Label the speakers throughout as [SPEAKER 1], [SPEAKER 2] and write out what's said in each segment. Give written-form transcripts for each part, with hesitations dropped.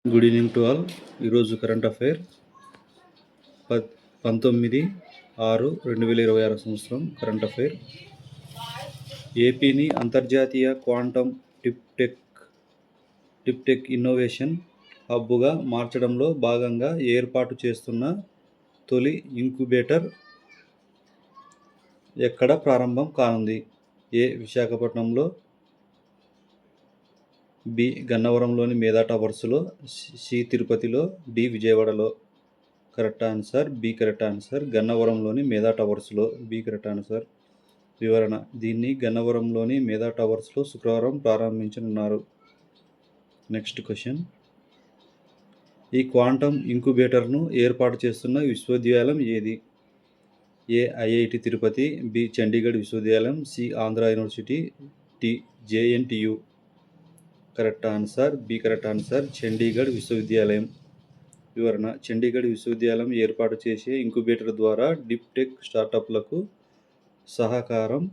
[SPEAKER 1] Good evening to all. ఈరోజు current affair 19/6/2026 సంవత్సరం current affair. ఏపీని అంతర్జాతీయ క్వాంటమ్ టిప్టెక్ ఇన్నోవేషన్ హబ్గా మార్చడంలో భాగంగా ఏర్పాటు చేస్తున్న తొలి ఇంక్యుబేటర్ ఎక్కడ ప్రారంభం కానుంది? ఏ. విశాఖపట్నంలో, బి. గన్నవరంలోని మేధా టవర్స్లో, సి. తిరుపతిలో, డి. విజయవాడలో. Correct answer B. Correct answer గన్నవరంలోని మేధా టవర్స్లో. B correct answer. వివరణ: దీన్ని గన్నవరంలోని మేధా టవర్స్లో శుక్రవారం ప్రారంభించనున్నారు. Next question. ఈ క్వాంటమ్ ఇంక్యుబేటర్ను ఏర్పాటు చేస్తున్న విశ్వవిద్యాలయం ఏది? A. IIT Tirupati, B. Chandigarh విశ్వవిద్యాలయం, C. Andhra university, D. JNTU. Correct answer B. Correct answer Chandigarh విశ్వవిద్యాలయం. వివరణ: చండీగఢ్ విశ్వవిద్యాలయం ఏర్పాటు చేసే ఇంక్యుబేటర్ ద్వారా డీప్ టెక్ స్టార్టప్లకు సహకారం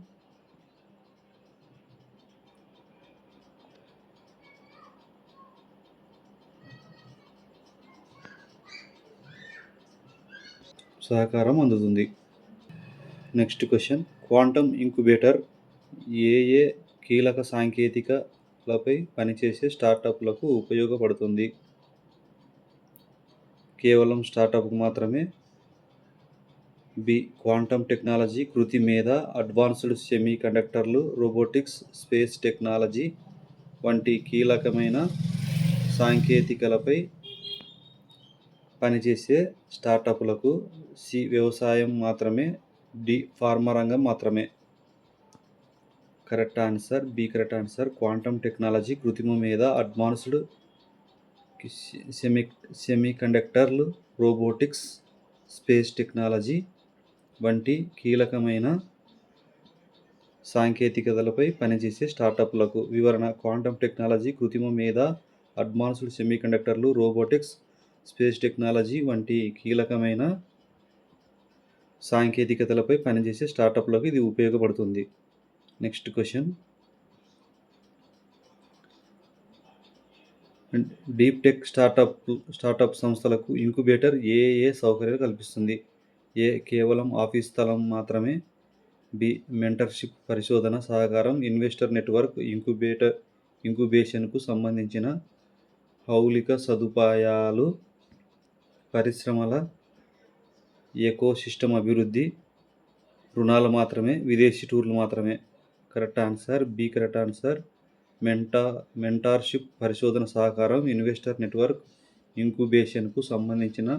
[SPEAKER 1] అందుతుంది. Next question. క్వాంటమ్ ఇంక్యుబేటర్ ఏ కీలక సాంకేతికలపై పనిచేసే స్టార్టప్లకు ఉపయోగపడుతుంది? కేవలం స్టార్టప్కు మాత్రమే, బి. క్వాంటమ్ టెక్నాలజీ, కృతి మేధ, అడ్వాన్స్డ్ సెమీ కండక్టర్లు, రోబోటిక్స్, స్పేస్ టెక్నాలజీ వంటి కీలకమైన సాంకేతికలపై పనిచేసే స్టార్టప్లకు, సి. వ్యవసాయం మాత్రమే, డి. ఫార్మా రంగం మాత్రమే. Correct answer B. Correct answer quantum technology, కృత్రిమ మేధ, అడ్వాన్స్డ్ సెమీ కండక్టర్లు, రోబోటిక్స్, స్పేస్ టెక్నాలజీ వంటి కీలకమైన సాంకేతికతలపై పనిచేసే స్టార్టప్లకు. వివరణ: క్వాంటమ్ టెక్నాలజీ, కృత్రిమ మేధ, అడ్వాన్స్డ్ సెమీ కండక్టర్లు, రోబోటిక్స్, స్పేస్ టెక్నాలజీ వంటి కీలకమైన సాంకేతికతలపై పనిచేసే స్టార్టప్లకు ఇది ఉపయోగపడుతుంది. Next question. Deep tech startup సంస్థలకు ఇంక్యుబేటర్ ఏ సౌకర్యాలు కల్పిస్తుంది? ఏ. కేవలం ఆఫీస్ స్థలం మాత్రమే, బి. మెంటర్షిప్, పరిశోధన సహకారం, ఇన్వెస్టర్ నెట్వర్క్, ఇంక్యుబేషన్కు సంబంధించిన మౌలిక సదుపాయాలు, పరిశ్రమల ఎకోసిస్టమ్ అభివృద్ధి, రుణాలు మాత్రమే, విదేశీ టూర్లు మాత్రమే. Correct answer B. Correct answer mentorship, పరిశోధన సహకారం, ఇన్వెస్టర్ నెట్వర్క్, ఇంక్యుబేషన్కు సంబంధించిన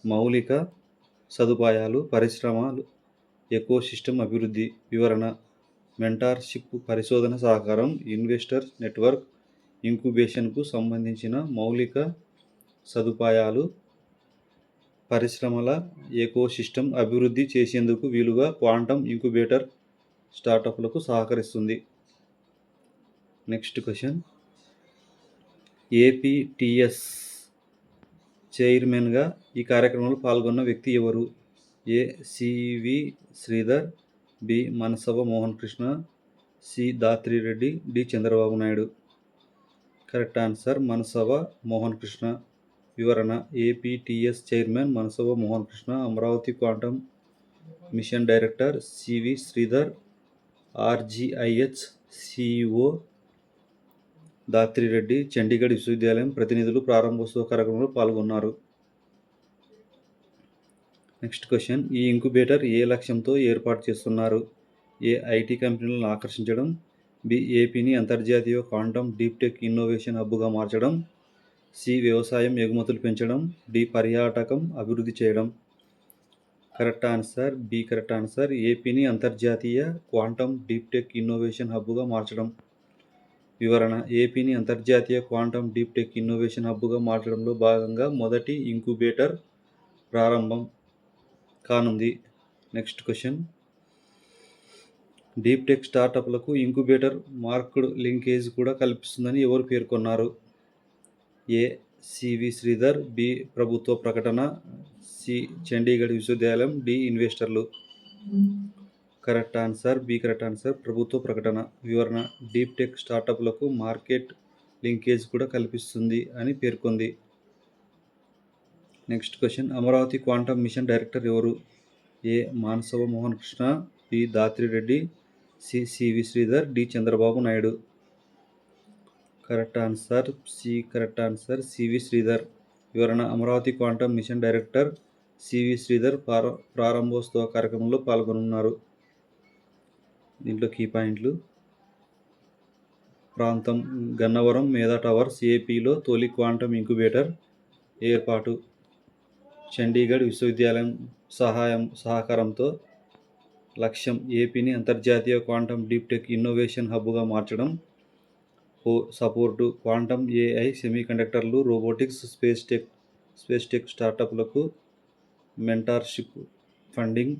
[SPEAKER 1] మౌలిక సదుపాయాలు, పరిశ్రమలు ఎకోసిస్టమ్ అభివృద్ధి. వివరణ: మెంటార్షిప్, పరిశోధన సహకారం, ఇన్వెస్టర్ నెట్వర్క్, ఇంక్యుబేషన్కు సంబంధించిన మౌలిక సదుపాయాలు, పరిశ్రమల ఎకోసిస్టమ్ అభివృద్ధి చేసేందుకు వీలుగా క్వాంటమ్ ఇంక్యుబేటర్ స్టార్టప్లకు సహకరిస్తుంది. Next question. ఏపీటీఎస్ చైర్మన్గా ఈ కార్యక్రమంలో పాల్గొన్న వ్యక్తి ఎవరు? A. CV Sridhar, B. Manasava Mohan Krishna, C. Dathri Reddy, D. Chandrababu Naidu. Correct answer Manasava Mohan Krishna. వివరణ: APTS chairman Manasava Mohan Krishna, Amaravati quantum mission director CV Sridhar, RGIH CEO Dathri Reddy, Chandigarh విశ్వవిద్యాలయం ప్రతినిధులు ప్రారంభోత్సవ కార్యక్రమంలో పాల్గొన్నారు. Next question. ఈ ఇంక్యుబేటర్ ఏ లక్ష్యంతో ఏర్పాటు చేస్తున్నారు? ఏ. ఐటీ కంపెనీలను ఆకర్షించడం, బి. ఏపీని అంతర్జాతీయ క్వాంటమ్ డీప్ టెక్ ఇన్నోవేషన్ హబ్గా మార్చడం, సి. వ్యవసాయం ఎగుమతులు పెంచడం, డి. పర్యాటకం అభివృద్ధి చేయడం. Correct answer B. Correct answer ఏపీని అంతర్జాతీయ క్వాంటమ్ డీప్ టెక్ ఇన్నోవేషన్ హబ్గా మార్చడం. వివరణ: ఏపీని అంతర్జాతీయ క్వాంటమ్ డీప్ టెక్ ఇన్నోవేషన్ హబ్గా మార్చడంలో భాగంగా మొదటి ఇంక్యుబేటర్ ప్రారంభం కానుంది. Next question. డీప్ టెక్ స్టార్టప్లకు ఇంక్యుబేటర్ మార్కెట్ లింకేజ్ కూడా కల్పిస్తుందని ఎవరు పేర్కొన్నారు? ఏ. CV Sridhar, B. ప్రభుత్వ ప్రకటన, సి. చండీగఢ్ విశ్వవిద్యాలయం, డి. ఇన్వెస్టర్లు. Correct answer B. Correct answer ప్రభుత్వ ప్రకటన. వివరణ: డీప్ టెక్ స్టార్టప్లకు మార్కెట్ లింకేజ్ కూడా కల్పిస్తుంది అని పేర్కొంది. Next question, Amaravati quantum mission director ఎవరు? A. Manasava Mohan Krishna, B. Dathri Reddy, C. CV Sridhar, D. Chandrababu Naidu. Correct answer C. Correct answer CV Sridhar. వివరణ, Amaravati quantum mission director CV Sridhar ప్రారంభోత్సవ కార్యక్రమంలో పాల్గొనున్నారు. దీంట్లో కీ పాయింట్లు: ప్రాంతం గన్నవరం మేధా టవర్స్, ఏపీలో తొలి క్వాంటమ్ ఇంక్యుబేటర్ ఏర్పాటు. చండీగఢ్ విశ్వవిద్యాలయం సహకారంతో లక్ష్యం ఏపీని అంతర్జాతీయ క్వాంటమ్ డీప్ టెక్ ఇన్నోవేషన్ హబ్గా మార్చడం. సపోర్టు క్వాంటమ్ ఏఐ, సెమీకండక్టర్లు, రోబోటిక్స్, స్పేస్ టెక్ స్టార్టప్లకు మెంటార్షిప్, ఫండింగ్,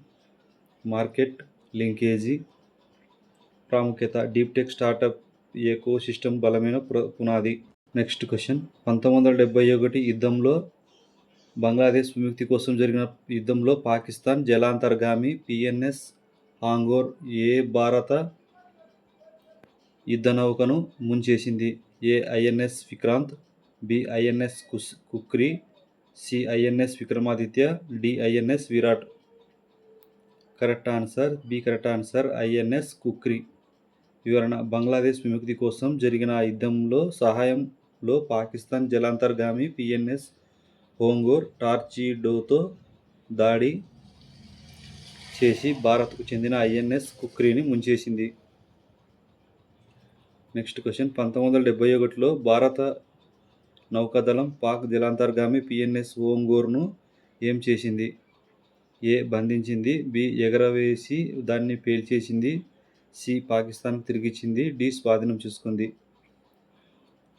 [SPEAKER 1] మార్కెట్ లింకేజీ. ప్రాముఖ్యత డీప్ టెక్ స్టార్టప్ ఎకో సిస్టమ్ బలమైన పునాది. నెక్స్ట్ క్వశ్చన్, 1971 యుద్ధంలో బంగ్లాదేశ్ విముక్తి కోసం జరిగిన యుద్ధంలో పాకిస్తాన్ జలాంతర్గామి పిఎన్ఎస్ హాంగోర్ ఏ భారత యుద్ధనౌకను ముంచేసింది? A. INS Vikrant, B. INS Khukri, C. INS Vikramaditya, D. INS Viraat. Correct answer B. Correct answer INS Khukri. వివరణ, బంగ్లాదేశ్ విముక్తి కోసం జరిగిన యుద్ధంలో సహాయంలో పాకిస్తాన్ జలాంతర్గామి పిఎన్ఎస్ హోంగోర్ టార్చిడోతో దాడి చేసి భారత్కు చెందిన ఐఎన్ఎస్ కుక్రీని ముంచేసింది. నెక్స్ట్ క్వశ్చన్, 1971లో భారత నౌకాదళం పాక్ జలాంతర్గామి పిఎన్ఎస్ హోంగోర్ను ఏం చేసింది? ఏ. బంధించింది, బి. ఎగరవేసి దాన్ని పేల్చేసింది, సి. పాకిస్తాన్కు తిరిగిచ్చింది, డి. స్వాధీనం చేసుకుంది.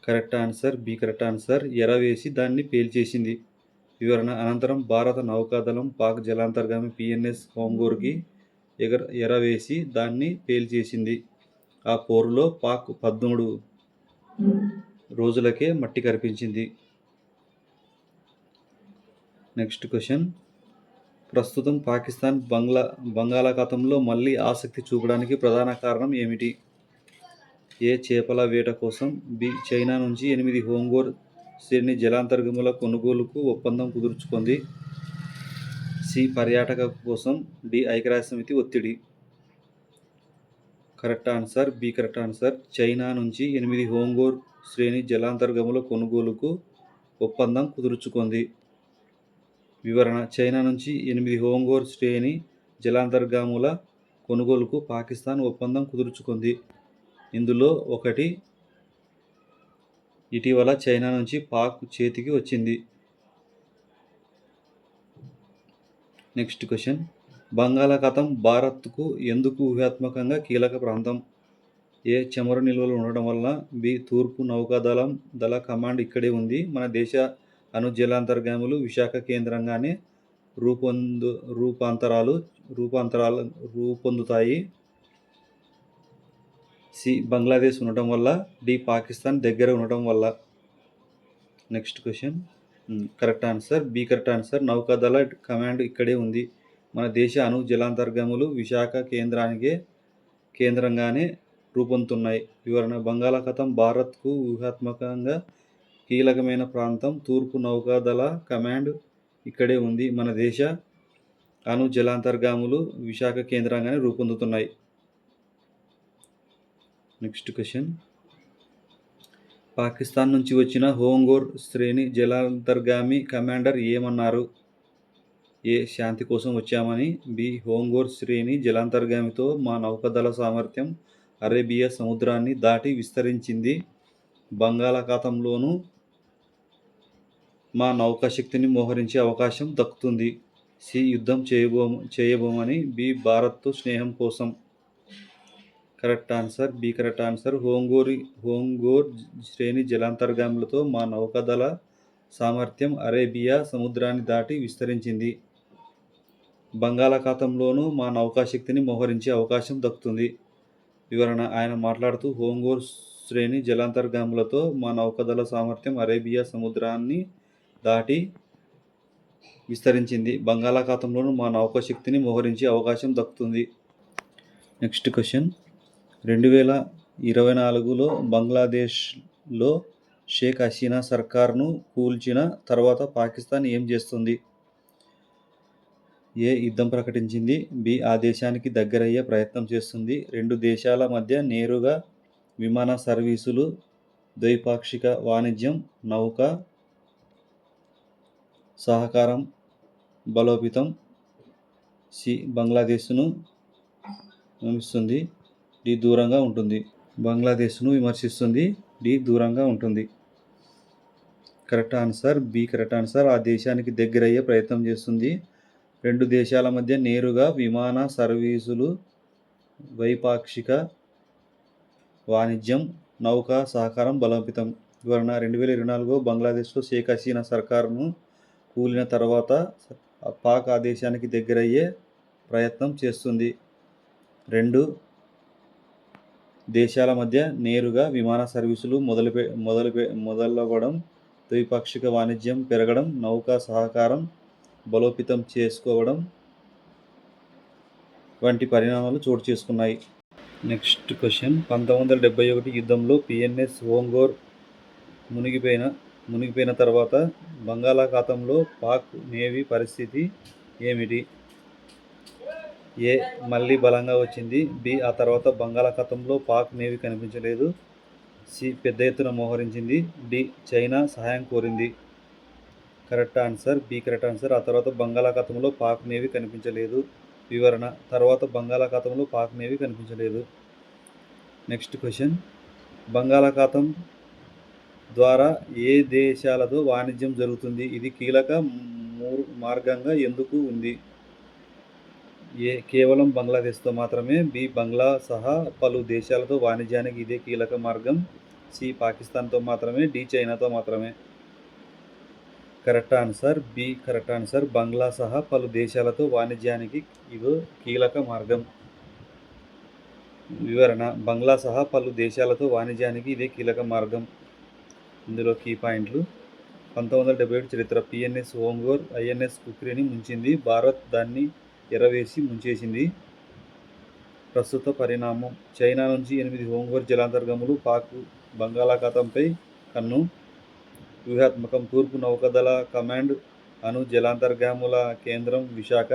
[SPEAKER 1] Correct answer B. Correct answer ఎరవేసి దాన్ని పేల్చేసింది. వివరణ, అనంతరం భారత నౌకాదళం పాక్ జలాంతర్గామి పిఎన్ఎస్ హోంగోర్కి ఎరవేసి దాన్ని పేల్చేసింది. ఆ పోరులో పాక్ 13 రోజులకే మట్టి కరిపించింది. నెక్స్ట్ క్వశ్చన్, ప్రస్తుతం పాకిస్తాన్ బంగాళాఖాతంలో మళ్ళీ ఆసక్తి చూపడానికి ప్రధాన కారణం ఏమిటి? ఏ. చేపల వేట కోసం, బి. చైనా నుంచి 8 హోంగోర్ శ్రేణి జలాంతర్గాముల కొనుగోలుకు ఒప్పందం కుదుర్చుకుంది, సి. పర్యాటక కోసం, డి. ఐక్యరాజ్యసమితి ఒత్తిడి. Correct answer B. Correct answer China నుంచి 8 హోంగోర్ శ్రేణి జలాంతర్గాముల కొనుగోలుకు ఒప్పందం కుదుర్చుకుంది. వివరణ, చైనా నుంచి 8 హోంగోర్ శ్రేణి జలాంతర్గాముల కొనుగోలుకు పాకిస్తాన్ ఒప్పందం కుదుర్చుకుంది. ఇందులో ఒకటి ఇటీవల చైనా నుంచి పాక్ చేతికి వచ్చింది. నెక్స్ట్ క్వశ్చన్, బంగాళాఖాతం భారత్కు ఎందుకు వ్యూహాత్మకంగా కీలక ప్రాంతం? ఏ. చమురు నిల్వలు ఉండడం వల్ల, బి. తూర్పు నౌకాదళ కమాండ్ ఇక్కడే ఉంది, మన దేశ అణు జలాంతర్గాములు విశాఖ కేంద్రంగానే రూపొందుతాయి, సి. బంగ్లాదేశ్ ఉండటం వల్ల, డి. పాకిస్తాన్ దగ్గర ఉండటం వల్ల. Next question, correct answer B. Correct answer నౌకాదళ కమాండ్ ఇక్కడే ఉంది, మన దేశ అణు జలాంతర్గాములు విశాఖ కేంద్రంగానే రూపొందుతున్నాయి. వివరణ, బంగాళాఖాతం భారత్కు వ్యూహాత్మకంగా కీలకమైన ప్రాంతం, తూర్పు నౌకాదళ కమాండ్ ఇక్కడే ఉంది, మన దేశ అణు జలాంతర్గాములు విశాఖ కేంద్రంగానే రూపొందుతున్నాయి. నెక్స్ట్ క్వశ్చన్, పాకిస్తాన్ నుంచి వచ్చిన హోంగోర్ శ్రేణి జలాంతర్గామి కమాండర్ ఏమన్నారు? ఏ. శాంతి కోసం వచ్చామని, బి. హోంగోర్ శ్రేణి జలాంతర్గామితో మా నౌకాదళ సామర్థ్యం అరేబియా సముద్రాన్ని దాటి విస్తరించింది, బంగాళాఖాతంలోనూ మా నౌకాశక్తిని మోహరించే అవకాశం దక్కుతుంది, సి. యుద్ధం చేయబోమని, బి. భారత్తో స్నేహం కోసం. Correct answer B. Correct answer Hangor శ్రేణి జలాంతర్గాములతో మా నౌకాదళ సామర్థ్యం అరేబియా సముద్రాన్ని దాటి విస్తరించింది, బంగాళాఖాతంలోనూ మా నౌకాశక్తిని మోహరించే అవకాశం దక్కుతుంది. వివరణ, ఆయన మాట్లాడుతూ హోంగోర్ శ్రేణి జలాంతర్గాములతో మా నౌకాదళ సామర్థ్యం అరేబియా సముద్రాన్ని దాటి విస్తరించింది, బంగాళాఖాతంలోనూ మా నౌకాశక్తిని మోహరించే అవకాశం దక్కుతుంది. నెక్స్ట్ క్వశ్చన్, 2024లో బంగ్లాదేశ్లో షేక్ హసీనా సర్కార్ను కూల్చిన తర్వాత పాకిస్తాన్ ఏం చేస్తుంది? ఏ. యుద్ధం ప్రకటించింది. బి. ఆ దేశానికి దగ్గరయ్యే ప్రయత్నం చేస్తుంది. రెండు దేశాల మధ్య నేరుగా విమాన సర్వీసులు, ద్వైపాక్షిక వాణిజ్యం, నౌకా సహకారం బలోపేతం. సి. బంగ్లాదేశ్ను విమర్శిస్తుంది. డి. దూరంగా ఉంటుంది. బంగ్లాదేశ్ను విమర్శిస్తుంది. డి. దూరంగా ఉంటుంది. Correct answer B. Correct answer. ఆ దేశానికి దగ్గరయ్యే ప్రయత్నం చేస్తుంది. రెండు దేశాల మధ్య నేరుగా విమాన సర్వీసులు, ద్వైపాక్షిక వాణిజ్యం, నౌకా సహకారం బలోపేతం. వివరణ 2024 బంగ్లాదేశ్లో షేక్ హసీనా సర్కారును కూలిన తర్వాత పాక్ ఆ దేశానికి దగ్గరయ్యే ప్రయత్నం చేస్తుంది. రెండు దేశాల మధ్య నేరుగా విమాన సర్వీసులు మొదలవ్వడం, ద్వైపాక్షిక వాణిజ్యం పెరగడం, నౌకా సహకారం బలోపేతం చేసుకోవడం వంటి పరిణామాలు చోటు చేసుకున్నాయి. Next question. 1971 యుద్ధంలో పిఎన్ఎస్ ఓంగోర్ మునిగిపోయిన తర్వాత బంగాళాఖాతంలో పాక్ నేవీ పరిస్థితి ఏమిటి? ఏ. మళ్ళీ బలంగా వచ్చింది. బి. ఆ తర్వాత బంగాళాఖాతంలో పాక్ నేవీ కనిపించలేదు. సి. పెద్ద ఎత్తున మోహరించింది. డి. చైనా సహాయం కోరింది. Correct answer B. Correct answer. ఆ తర్వాత బంగాళాఖాతంలో పాక్ నేవీ కనిపించలేదు. వివరణ తర్వాత బంగాళాఖాతంలో పాక్ నేవీ కనిపించలేదు. Next question. బంగాళాఖాతం ద్వారా ఏ దేశాలతో వాణిజ్యం జరుగుతుంది? ఇది కీలక మార్గంగా ఎందుకు ఉంది? ఏ. కేవలం బంగ్లాదేశ్తో మాత్రమే. బి. బంగ్లా సహా పలు దేశాలతో వాణిజ్యానికి ఇదే కీలక మార్గం. సి. పాకిస్తాన్తో మాత్రమే. డి. చైనాతో మాత్రమే. Correct answer B. Correct answer. Bangla సహా పలు దేశాలతో వాణిజ్యానికి ఇదో కీలక మార్గం. వివరణ బంగ్లా సహా పలు దేశాలతో వాణిజ్యానికి ఇదే కీలక మార్గం. ఇందులో కీ పాయింట్లు. 1971 చరిత్ర. పిఎన్ఎస్ ఓంగోర్ ఐఎన్ఎస్ కుక్రేని ముంచింది. భారత్ దాన్ని ఎరవేసి ముంచేసింది. ప్రస్తుత పరిణామం. చైనా నుంచి 8 ఓంగోర్ జలాంతర్గములు. పాక్ బంగాళాఖాతంపై కన్ను. వ్యూహాత్మకం. తూర్పు నౌకాదళ కమాండ్ అణు జలాంతర్గాముల కేంద్రం విశాఖ.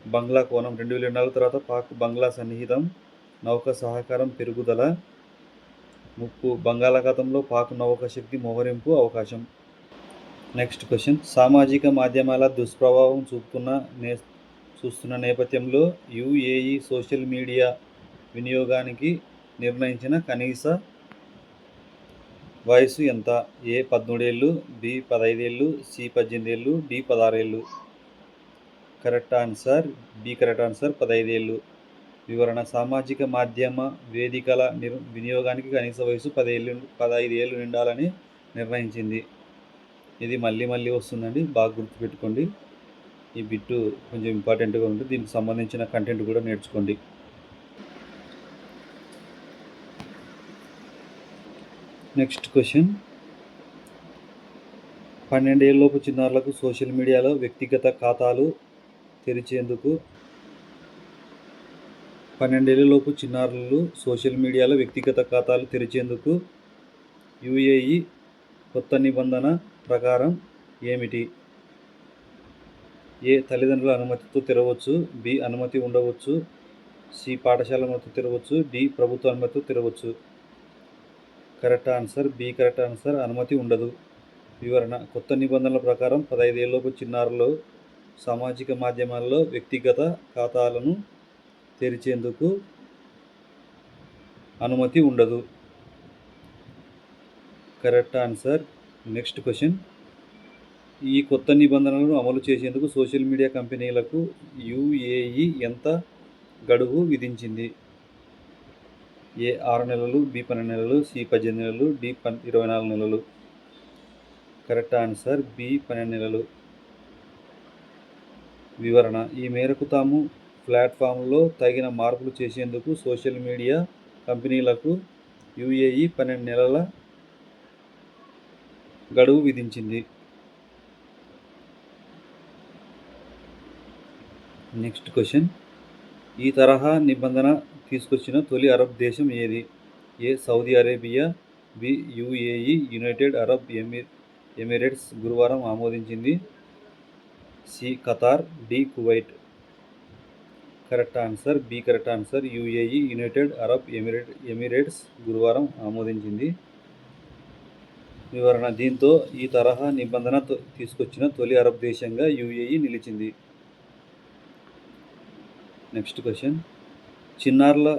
[SPEAKER 1] బంగ్లా కోణం. 2004 తర్వాత పాక్ బంగ్లా సన్నిహితం. నౌకా సహకారం పెరుగుదల. ముప్పు. బంగాళాఖాతంలో పాక్ నౌకాశక్తి మోహరింపు అవకాశం. Next question. సామాజిక మాధ్యమాల దుష్ప్రభావం చూస్తున్న నేపథ్యంలో యుఏఈ సోషల్ మీడియా వినియోగానికి నిర్ణయించిన కనీస వయసు ఎంత? ఏ. 13 ఏళ్ళు. బి. 15 ఏళ్ళు. సి. 18 ఏళ్ళు. డి. 16 ఏళ్ళు. Correct answer B. Correct answer 15 ఏళ్ళు. వివరణ సామాజిక మాధ్యమ వేదికల వినియోగానికి కనీస వయసు 15 ఏళ్ళు నిండాలని నిర్ణయించింది. ఇది మళ్ళీ వస్తుందండి, బాగా గుర్తుపెట్టుకోండి. ఈ బిట్టు కొంచెం ఇంపార్టెంట్గా ఉంటుంది. దీనికి సంబంధించిన కంటెంట్ కూడా నేర్చుకోండి. Next question. 12 ఏళ్ళలోపు చిన్నారులకు సోషల్ మీడియాలో వ్యక్తిగత ఖాతాలు తెరిచేందుకు 12 ఏళ్ళలోపు చిన్నారులు సోషల్ మీడియాలో వ్యక్తిగత ఖాతాలు తెరిచేందుకు యుఏఈ కొత్త నిబంధన ప్రకారం ఏమిటి? ఏ. తల్లిదండ్రుల అనుమతితో తెరవచ్చు. బి. అనుమతి ఉండవచ్చు. సి. పాఠశాల అనుమతితో తెరవచ్చు. డి. ప్రభుత్వ అనుమతితో తెరవచ్చు. Correct answer B. Correct answer. అనుమతి ఉండదు. వివరణ కొత్త నిబంధనల ప్రకారం 15 ఏళ్ళలోపు చిన్నారులు సామాజిక మాధ్యమాల్లో వ్యక్తిగత ఖాతాలను తెరిచేందుకు అనుమతి ఉండదు. Correct answer. Next question. ఈ కొత్త నిబంధనలను అమలు చేసేందుకు సోషల్ మీడియా కంపెనీలకు యుఏఈ ఎంత గడువు విధించింది? ఏ. 6 నెలలు. బి. 12 నెలలు. సి. 18 నెలలు. డి. 24 నెలలు. Correct answer B. 12 నెలలు. వివరణ ఈ మేరకు తాము ప్లాట్ఫామ్లో తగిన మార్పులు చేసేందుకు సోషల్ మీడియా కంపెనీలకు యుఏఈ 12 నెలల గడువు విధించింది. Next question. ఈ తరహా నిబంధన తీసుకొచ్చిన తొలి అరబ్ దేశం ఏది? A. Saudi Arabia. B UAE United Arab Emirates గురువారం ఆమోదించింది. C Qatar, D Kuwait. Correct answer B correct answer. UAE United Arab Emirates గురువారం ఆమోదించింది. వివరణ: దీంతో ఈ తరహా నిబంధన తీసుకొచ్చిన తొలి అరబ్ దేశంగా యుఏఈ నిలిచింది. నెక్స్ట్ క్వశ్చన్: చిన్నారుల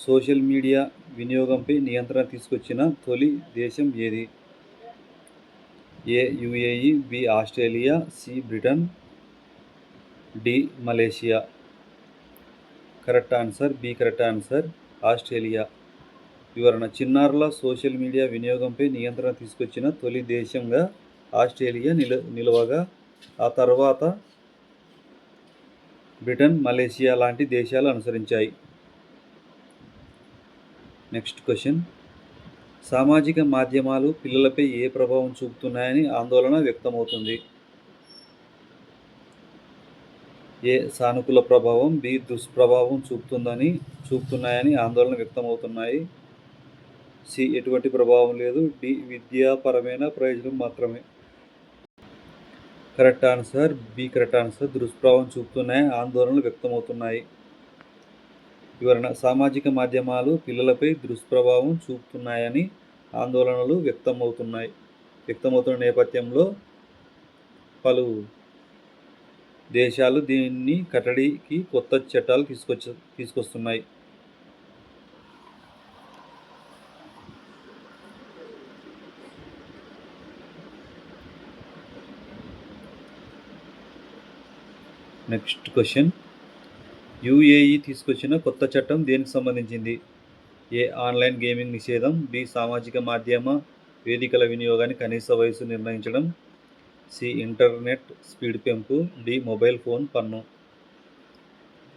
[SPEAKER 1] సోషల్ మీడియా వినియోగంపై నియంత్రణ తీసుకొచ్చిన తొలి దేశం ఏది? A UAE, B Australia, C Britain, D Malaysia. Correct answer B correct answer. Australia. వివరణ: చిన్నారుల సోషల్ మీడియా వినియోగంపై నియంత్రణ తీసుకొచ్చిన తొలి దేశంగా ఆస్ట్రేలియా నిలవగా, ఆ తర్వాత బ్రిటన్, మలేషియా లాంటి దేశాలు అనుసరించాయి. నెక్స్ట్ క్వశ్చన్: సామాజిక మాధ్యమాలు పిల్లలపై ఏ ప్రభావం చూపుతున్నాయని ఆందోళన వ్యక్తమవుతుంది? ఏ సానుకూల ప్రభావం, బి దుష్ప్రభావం చూపుతున్నాయని ఆందోళన వ్యక్తమవుతున్నాయి. సి ఎటువంటి ప్రభావం లేదు, డి విద్యాపరమైన ప్రయోజనం మాత్రమే. Correct answer B correct answer. దుష్ప్రభావం చూపుతున్నాయని ఆందోళనలు వ్యక్తమవుతున్నాయి. వివరణ: సామాజిక మాధ్యమాలు పిల్లలపై దుష్ప్రభావం చూపుతున్నాయని ఆందోళనలు వ్యక్తమవుతున్న నేపథ్యంలో పలు దేశాలు దీన్ని కట్టడికి కొత్త చట్టాలు తీసుకొస్తున్నాయి. నెక్స్ట్ క్వశ్చన్: యుఏఈ తీసుకొచ్చిన కొత్త చట్టం దేనికి సంబంధించింది? ఏ ఆన్లైన్ గేమింగ్ నిషేధం, బి సామాజిక మాధ్యమ వేదికల వినియోగాన్ని కనీస వయసు నిర్ణయించడం, సి ఇంటర్నెట్ స్పీడ్ పెంపు, డి మొబైల్ ఫోన్ పన్ను.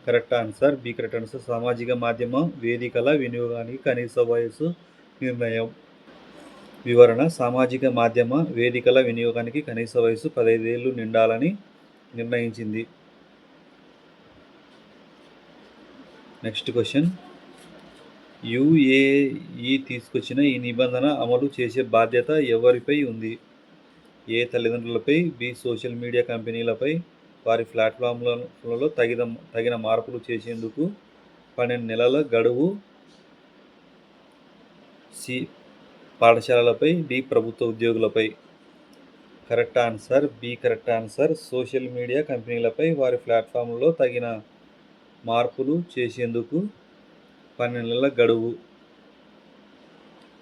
[SPEAKER 1] Correct answer B correct answer. సామాజిక మాధ్యమ వేదికల వినియోగానికి కనీస వయసు నిర్ణయం. వివరణ: సామాజిక మాధ్యమ వేదికల వినియోగానికి కనీస వయసు 15 ఏళ్లు నిండాలని నిర్ణయించింది. నెక్స్ట్ క్వశ్చన్: యుఏఈ తీసుకొచ్చిన ఈ నిబంధన అమలు చేసే బాధ్యత ఎవరిపై ఉంది? ఏ తల్లిదండ్రులపై, బి సోషల్ మీడియా కంపెనీలపై వారి ప్లాట్ఫామ్లలో తగిన మార్పులు చేసేందుకు 12 నెలల గడువు, సి పాఠశాలలపై, డి ప్రభుత్వ ఉద్యోగులపై. Correct answer B correct answer. Social media కంపెనీలపై వారి ప్లాట్ఫామ్లలో తగిన మార్పులు చేసేందుకు 12 నెలల గడువు.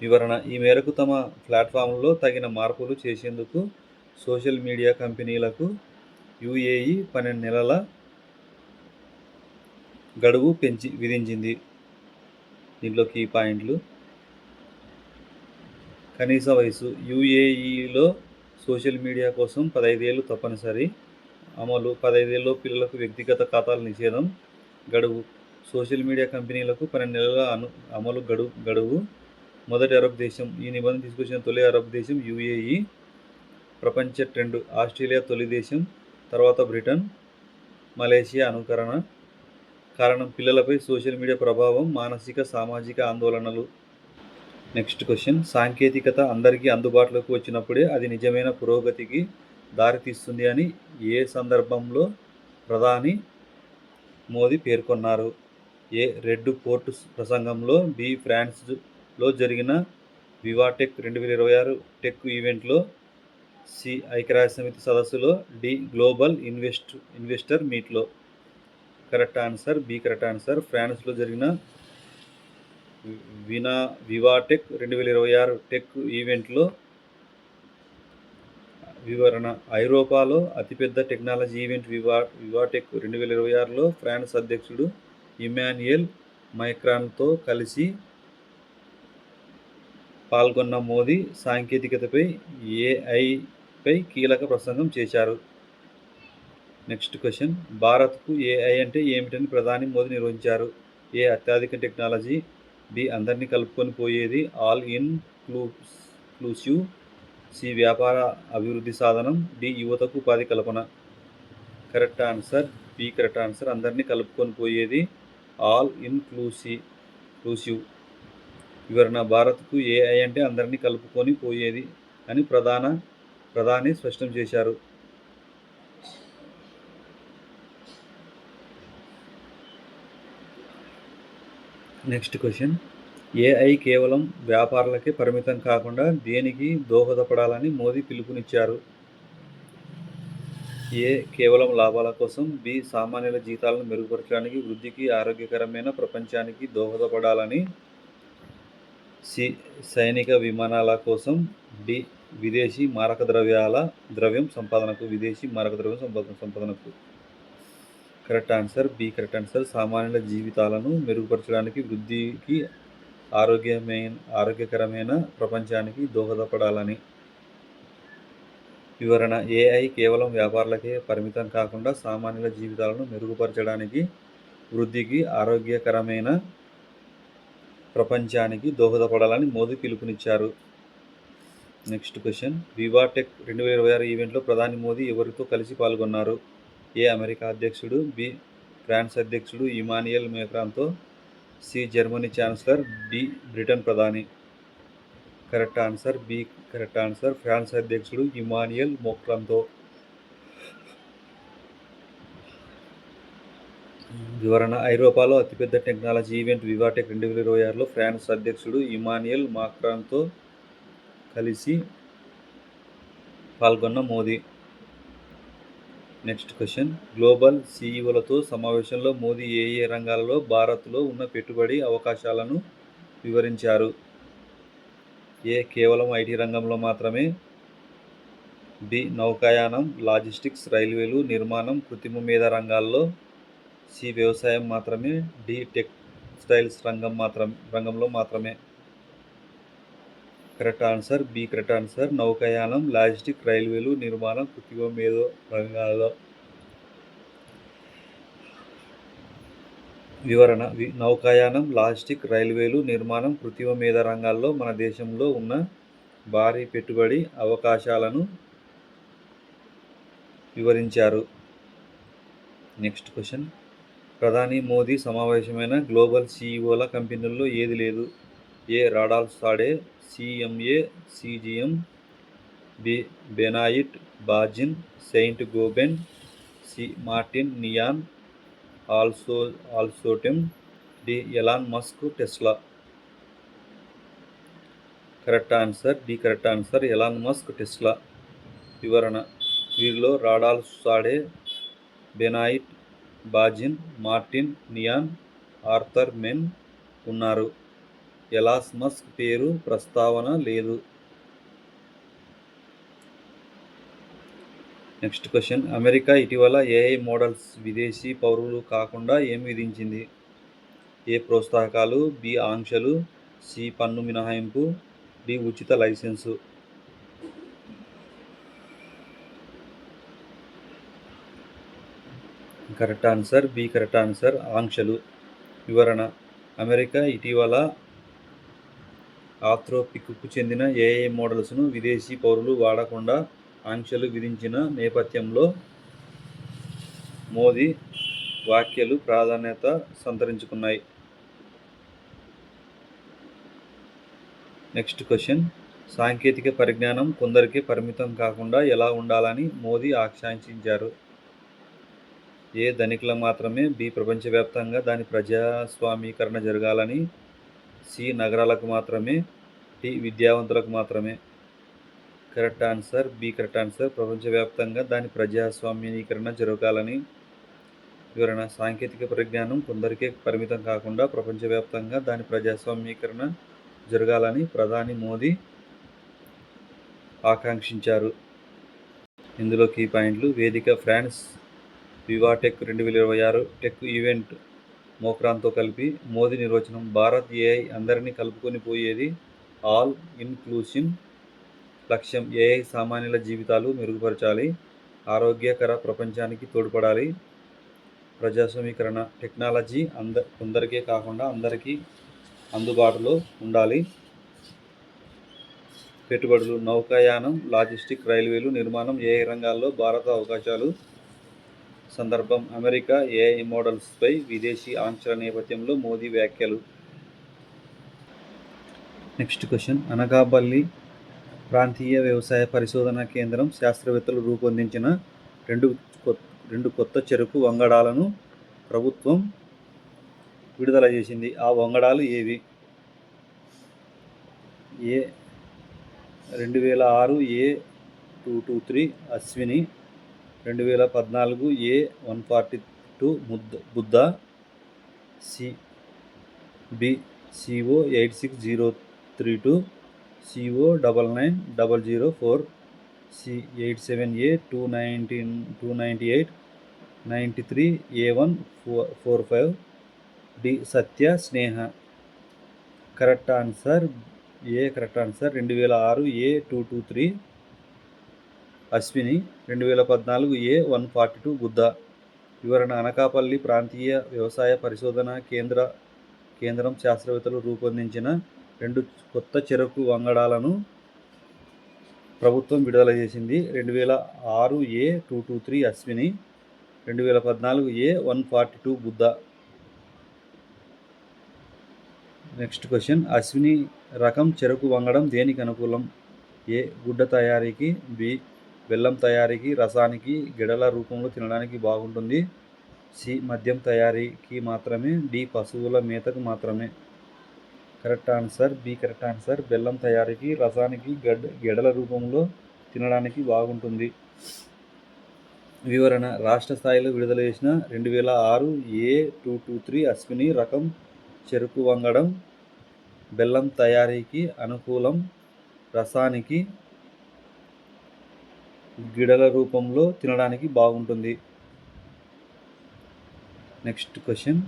[SPEAKER 1] వివరణ: ఈ మేరకు తమ ప్లాట్ఫామ్లలో తగిన మార్పులు చేసేందుకు సోషల్ మీడియా కంపెనీలకు యుఏఈ 12 నెలల గడువు విధించింది. దీంట్లో కీ పాయింట్లు: కనీస వయసు: యుఏఈలో సోషల్ మీడియా కోసం 15 ఏళ్లు తప్పనిసరి. అమలు: 15 ఏళ్ల పిల్లలకు వ్యక్తిగత ఖాతాల నిషేధం. గడువు: సోషల్ మీడియా కంపెనీలకు 12 నెలల అమలు గడువు. మొదటి అరబ్ దేశం: ఈ నిబంధన తీసుకొచ్చిన తొలి అరబ్ దేశం యుఏఈ. ప్రపంచ ట్రెండ్: ఆస్ట్రేలియా తొలి దేశం, తర్వాత బ్రిటన్, మలేషియా అనుకరణ. కారణం: పిల్లలపై సోషల్ మీడియా ప్రభావం, మానసిక సామాజిక ఆందోళనలు. నెక్స్ట్ క్వశ్చన్: సాంకేతికత అందరికీ అందుబాటులోకి వచ్చినప్పుడే అది నిజమైన పురోగతికి దారితీస్తుంది అని ఏ సందర్భంలో ప్రధాని మోదీ పేర్కొన్నారు? ఏ రెడ్ ఫోర్ట్ ప్రసంగంలో, బి ఫ్రాన్స్లో జరిగిన వివాటెక్ 2026 టెక్ ఈవెంట్లో, సి ఐక్యరాజ్యసమితి సదస్సులో, డి గ్లోబల్ ఇన్వెస్టర్ మీట్లో. Correct answer B correct answer. ఫ్రాన్స్లో జరిగిన వివాటెక్ 2026 టెక్ ఈవెంట్లో. వివరణ: ఐరోపాలో అతిపెద్ద టెక్నాలజీ ఈవెంట్ వివాటెక్ 2026లో ఫ్రాన్స్ అధ్యక్షుడు ఇమాన్యుయల్ మైక్రాన్తో కలిసి పాల్గొన్న మోదీ సాంకేతికతపై, ఏఐపై కీలక ప్రసంగం చేశారు. నెక్స్ట్ క్వశ్చన్: భారత్కు ఏఐ అంటే ఏమిటని ప్రధాని మోదీ నిర్వచించారు? ఏ అత్యాధునిక టెక్నాలజీ, బి అందరినీ కలుపుకొని పోయేది, ఆల్ ఇన్క్లూసివ్, సి వ్యాపార అభివృద్ధి సాధనం, డి యువతకు ఉపాధి కల్పన. Correct answer B correct answer. అందరినీ కలుపుకొని పోయేది, ఆల్ ఇన్క్లూసివ్. వివరణ భారత్కు ఏఐ అంటే అందరినీ కలుపుకొని పోయేది అని ప్రధాని స్పష్టం చేశారు. నెక్స్ట్ క్వశ్చన్, ఏఐ కేవలం వ్యాపారాలకే పరిమితం కాకుండా దేనికి దోహదపడాలని మోదీ పిలుపునిచ్చారు? ఏ కేవలం లాభాల కోసం, బి సామాన్యుల జీతాలను మెరుగుపరచడానికి, వృద్ధికి, ఆరోగ్యకరమైన ప్రపంచానికి దోహదపడాలని, సి సైనిక విమానాల కోసం, డి విదేశీ మారక ద్రవ్యం సంపాదనకు. Correct answer B correct answer. సామాన్యుల జీవితాలను మెరుగుపరచడానికి, వృద్ధికి, ఆరోగ్యకరమైన ప్రపంచానికి దోహదపడాలని. వివరణ ఏఐ కేవలం వ్యాపారాలకే పరిమితం కాకుండా సామాన్యుల జీవితాలను మెరుగుపరచడానికి, వృద్ధికి, ఆరోగ్యకరమైన ప్రపంచానికి దోహదపడాలని మోదీ పిలుపునిచ్చారు. నెక్స్ట్ క్వశ్చన్, వివాటెక్ 2026 ఈవెంట్లో ప్రధాని మోదీ ఎవరితో కలిసి పాల్గొన్నారు? ఏ అమెరికా అధ్యక్షుడు, బి ఫ్రాన్స్ అధ్యక్షుడు ఇమానియల్ మేక్రాన్తో, C Germany chancellor, D Britain ప్రధాని. Correct answer B correct answer. France అధ్యక్షుడు ఇమానియల్ మేక్రాన్తో. వివరణ ఐరోపాలో అతిపెద్ద టెక్నాలజీ ఈవెంట్ వివాటెక్ 2026లో ఫ్రాన్స్ అధ్యక్షుడు ఇమానియల్ మాక్రాన్తో కలిసి పాల్గొన్న మోదీ. నెక్స్ట్ క్వశ్చన్, గ్లోబల్ సీఈఓలతో సమావేశంలో మోదీ ఏ రంగాలలో భారత్లో ఉన్న పెట్టుబడి అవకాశాలను వివరించారు? ఏ కేవలం ఐటీ రంగంలో మాత్రమే, బి నౌకాయానం, లాజిస్టిక్స్, రైల్వేలు, నిర్మాణం, కృత్రిమ మేధ రంగాల్లో, సి వ్యవసాయం మాత్రమే, డి టెక్స్టైల్స్ రంగంలో మాత్రమే. Correct answer B correct answer. నౌకాయానం, లాజిస్టిక్, రైల్వేలు, నిర్మాణం, కృత్రిమ మేధ రంగాల్లో. వివరణ నౌకాయానం, లాజిస్టిక్, రైల్వేలు, నిర్మాణం, కృత్రిమ మేధ రంగాల్లో మన దేశంలో ఉన్న భారీ పెట్టుబడి అవకాశాలను వివరించారు. నెక్స్ట్ క్వశ్చన్, ప్రధాని మోదీ సమావేశమైన గ్లోబల్ సీఈఓల కంపెనీల్లో ఏది లేదు? A Rodolphe Saade, CMA CGM, B Benoit Bazin Saint Gobain, C Martin Nion Alstom, D Elon Musk Tesla. Correct answer D correct answer. Elon Musk Tesla. వివరణ వీరిలో Rodolphe Saade, Benoit Bazin, Martin Nion, Arthur మెన్ ఉన్నారు. Elon Musk పేరు ప్రస్తావన లేదు. Next question, America ఇటీవల AI models విదేశీ పౌరులు కాకుండా ఏం విధించింది? ఏ ప్రోత్సాహకాలు, బి ఆంక్షలు, సి పన్ను మినహాయింపు, డి ఉచిత licence. Correct answer B correct answer. ఆంక్షలు. వివరణ అమెరికా ఇటీవల ఆంథ్రోపిక్కు చెందిన ఏఐ మోడల్స్ను విదేశీ పౌరులు వాడకుండా ఆంక్షలు విధించిన నేపథ్యంలో మోదీ వ్యాఖ్యలు ప్రాధాన్యత సంతరించుకున్నాయి. నెక్స్ట్ క్వశ్చన్, సాంకేతిక పరిజ్ఞానం కొందరికే పరిమితం కాకుండా ఎలా ఉండాలని మోదీ ఆకాంక్షించారు? ఏ ధనికుల మాత్రమే, బి ప్రపంచవ్యాప్తంగా దాని ప్రజాస్వామీకరణ జరగాలని, సి నగరాలకు మాత్రమే, డి విద్యావంతులకు మాత్రమే. Correct answer B correct answer. ప్రపంచవ్యాప్తంగా దాని ప్రజాస్వామ్యీకరణ జరగాలని. వివరణ సాంకేతిక పరిజ్ఞానం కొందరికే పరిమితం కాకుండా ప్రపంచవ్యాప్తంగా దాని ప్రజాస్వామ్యీకరణ జరగాలని ప్రధాని మోదీ ఆకాంక్షించారు. ఇందులో కీ పాయింట్లు, వేదిక ఫ్రాన్స్ వివాటెక్ 2026 టెక్ ఈవెంట్ మోక్రాన్తో కలిపి మోదీ నిర్వచనం, భారత్ ఏఐ అందరినీ కలుపుకొని పోయేది, ఆల్ ఇన్క్లూసివ్ లక్ష్యం, ఏఐ సామాన్యుల జీవితాలు మెరుగుపరచాలి, ఆరోగ్యకర ప్రపంచానికి తోడ్పడాలి, ప్రజాస్వామీకరణ, టెక్నాలజీ కొందరికే కాకుండా అందరికీ అందుబాటులో ఉండాలి, పెట్టుబడులు, నౌకాయానం, లాజిస్టిక్, రైల్వేలు, నిర్మాణం, ఏఐ రంగాల్లో భారత అవకాశాలు. సందర్భం అమెరికా ఏఐ మోడల్స్పై విదేశీ ఆంక్షల నేపథ్యంలో మోదీ వ్యాఖ్యలు. నెక్స్ట్ క్వశ్చన్, అనకాపల్లి ప్రాంతీయ వ్యవసాయ పరిశోధనా కేంద్రం శాస్త్రవేత్తలు రూపొందించిన రెండు కొత్త చెరకు వంగడాలను ప్రభుత్వం విడుదల చేసింది. ఆ వంగడాలు ఏవి? A 2006 A223 Ashwini, 2014 A142 Buddha, B CO 86032, CO 99004, C 87A298 93 A145, D Satya Sneha. Correct answer A. Correct answer 2006 A223 Ashwini, 2014 A142 Buddha. వివరణ: అనకాపల్లి ప్రాంతీయ వ్యవసాయ పరిశోధనా కేంద్రం శాస్త్రవేత్తలు రూపొందించిన రెండు కొత్త చెరకు వంగడాలను ప్రభుత్వం విడుదల చేసింది. 2006 A223 Ashwini, 2014 A142 Buddha. Next question, Ashwini రకం చెరకు వంగడం దేనికి అనుకూలం? ఏ గుడ్డ తయారీకి, బి బెల్లం తయారీకి, రసానికి, గెడల రూపంలో తినడానికి బాగుంటుంది, సి మద్యం తయారీకి మాత్రమే, డి పశువుల మేతకు మాత్రమే. Correct answer B. Correct answer బెల్లం తయారీకి, రసానికి, గెడల రూపంలో తినడానికి బాగుంటుంది. వివరణ: రాష్ట్ర స్థాయిలో విడుదల చేసిన 2006 A223 అశ్విని రకం చెరకు వంగడం బెల్లం తయారీకి అనుకూలం, రసానికి, గిడల రూపంలో తినడానికి బాగుంటుంది. నెక్స్ట్ క్వశ్చన్,